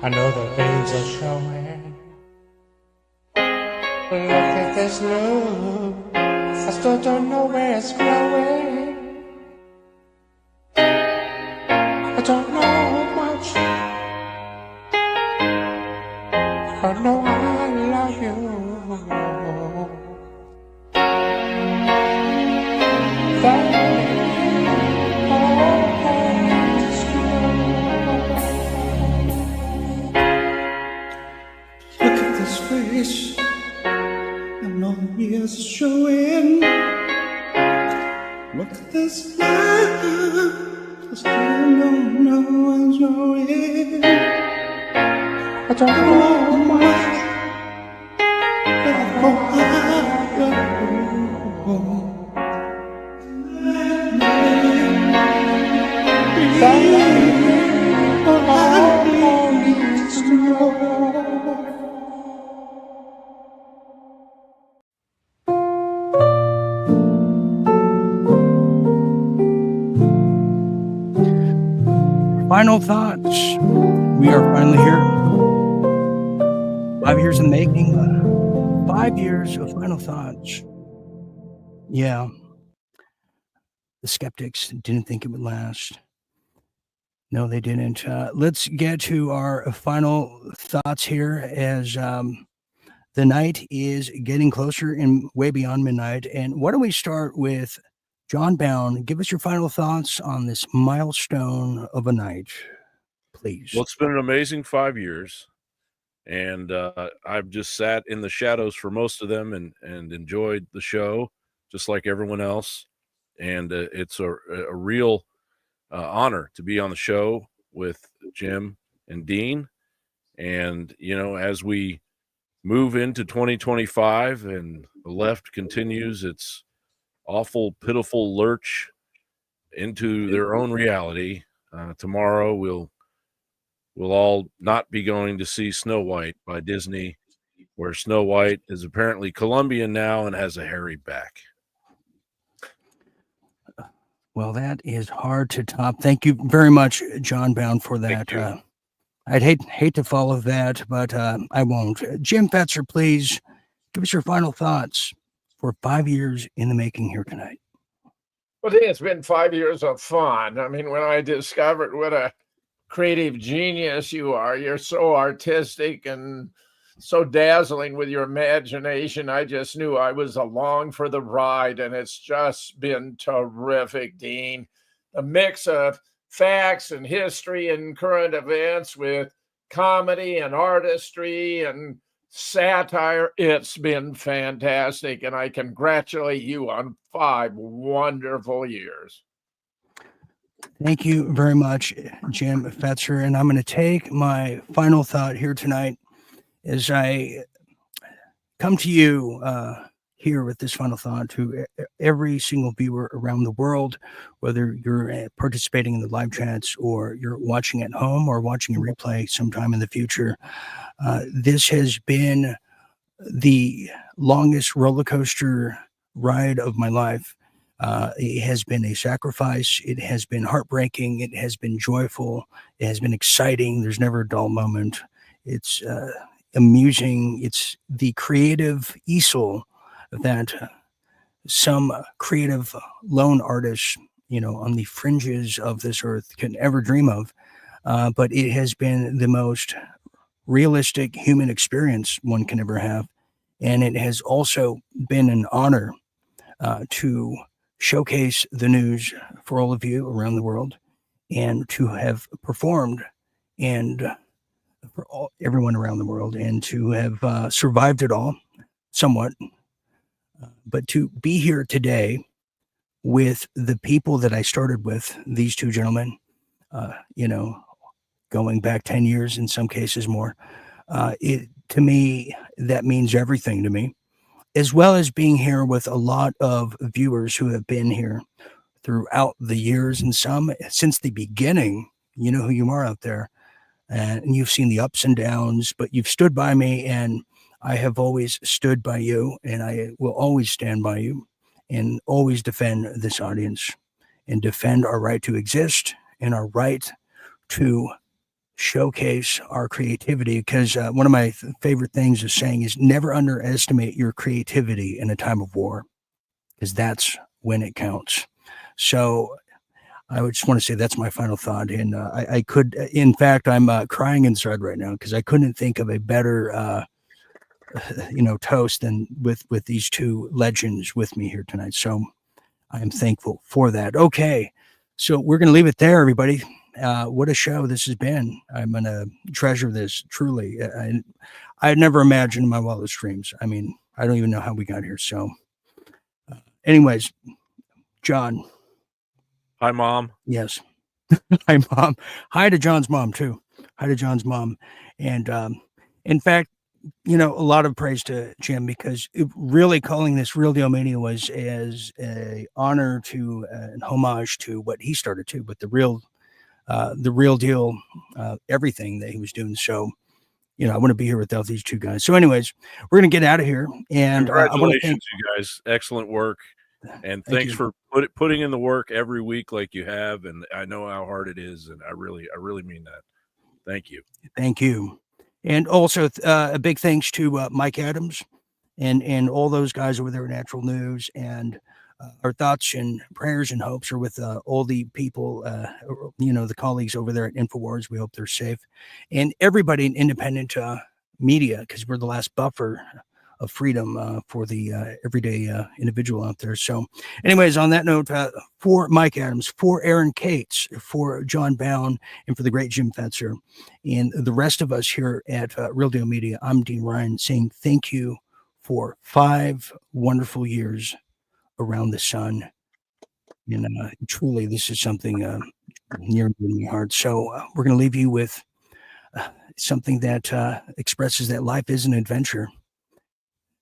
I know the veins are showing. Look at this loop. I still don't know where it's flowing. I don't know much. I know I love you. Look at this face. I know the years are showing. Look at this life. I still don't know what's going. I don't know much. final thoughts. We are finally here. 5 years in the making. 5 years of final thoughts. Yeah. The skeptics didn't think it would last. No, they didn't. Let's get to our final thoughts here as the night is getting closer and way beyond midnight. And why don't we start with John Bound? Give us your final thoughts on this milestone of a night, please. Well, it's been an amazing 5 years, and I've just sat in the shadows for most of them and enjoyed the show just like everyone else. And it's a real honor to be on the show with Jim and Dean. And, as we move into 2025 and the left continues its awful, pitiful lurch into their own reality, tomorrow we'll all not be going to see Snow White by Disney, where Snow White is apparently Colombian now and has a hairy back. Well, that is hard to top. Thank you very much, John Bound, for that. I'd hate to follow that, but I won't. Jim Fetzer, please give us your final thoughts for 5 years in the making here tonight. Well, it's been 5 years of fun. I mean, when I discovered what a creative genius you are, you're so artistic and so dazzling with your imagination. I just knew I was along for the ride, and it's just been terrific, Dean. A mix of facts and history and current events with comedy and artistry and satire. It's been fantastic, and I congratulate you on 5 wonderful years. Thank you very much, Jim Fetzer. And I'm going to take my final thought here tonight as I come to you here with this final thought to every single viewer around the world, whether you're participating in the live chats or you're watching at home or watching a replay sometime in the future. This has been the longest roller coaster ride of my life. It has been a sacrifice. It has been heartbreaking. It has been joyful. It has been exciting. There's never a dull moment. It's amusing. It's the creative easel that some creative lone artists, on the fringes of this earth can ever dream of. But it has been the most realistic human experience one can ever have. And it has also been an honor to showcase the news for all of you around the world and to have performed and for everyone around the world and to have survived it all somewhat. But to be here today with the people that I started with, these two gentlemen, going back 10 years, in some cases more, to me, that means everything to me, as well as being here with a lot of viewers who have been here throughout the years and some since the beginning. You know who you are out there, and you've seen the ups and downs, but you've stood by me, and I have always stood by you, and I will always stand by you and always defend this audience and defend our right to exist and our right to showcase our creativity. Because one of my favorite things is saying is never underestimate your creativity in a time of war, because that's when it counts. So I would just want to say that's my final thought. And I could, in fact, I'm crying inside right now because I couldn't think of a better toast than with these two legends with me here tonight. So I am thankful for that. Okay, so we're going to leave it there, everybody. What a show this has been. I'm going to treasure this truly. I had never imagined in my wildest dreams. I mean, I don't even know how we got here. So anyways, John. Hi, Mom. Yes. Hi, Mom. Hi to John's mom, too. Hi to John's mom. And in fact, a lot of praise to Jim, because really calling this Real Deal Mania was as a honor to an homage to what he started to, but the real deal, everything that he was doing. So, I want to be here without these two guys. So anyways, we're going to get out of here. And congratulations, you guys. Excellent work. And Thank thanks you. for putting in the work every week like you have. And I know how hard it is, and I really mean that. Thank you. Thank you. And also a big thanks to Mike Adams and all those guys over there at Natural News. And our thoughts and prayers and hopes are with all the people, the colleagues over there at InfoWars. We hope they're safe. And everybody in independent media, because we're the last buffer of freedom for the everyday individual out there. So anyways, on that note, for Mike Adams, for Aaron Cates, for John Bound, and for the great Jim Fetzer, and the rest of us here at Real Deal Media, I'm Dean Ryan saying thank you for 5 wonderful years around the sun. And truly, this is something near and dear to my heart. So we're going to leave you with something that expresses that life is an adventure,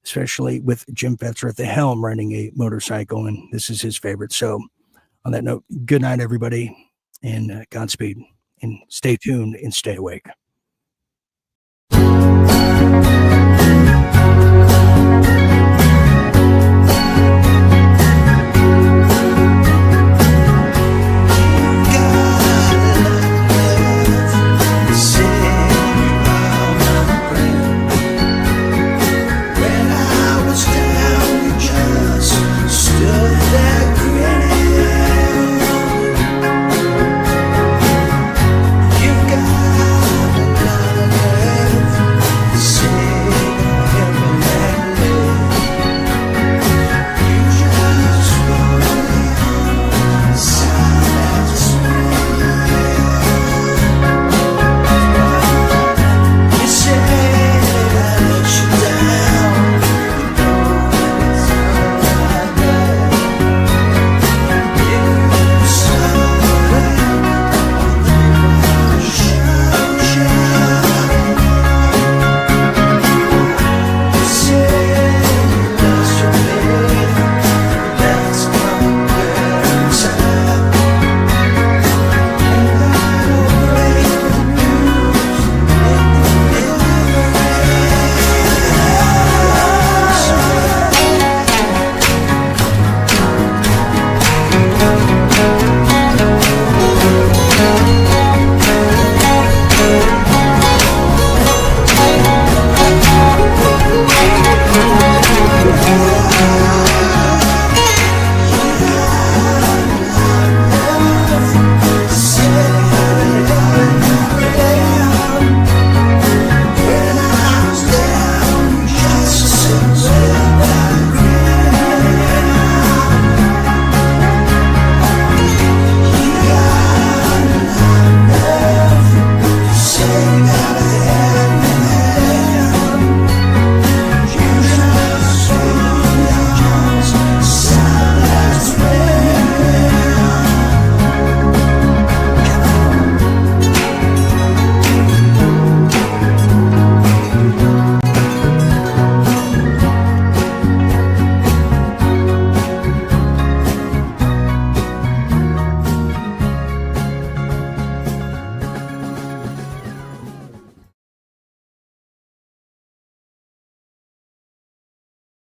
especially with Jim Fetzer at the helm riding a motorcycle. And this is his favorite. So on that note, good night, everybody, and Godspeed, and stay tuned and stay awake.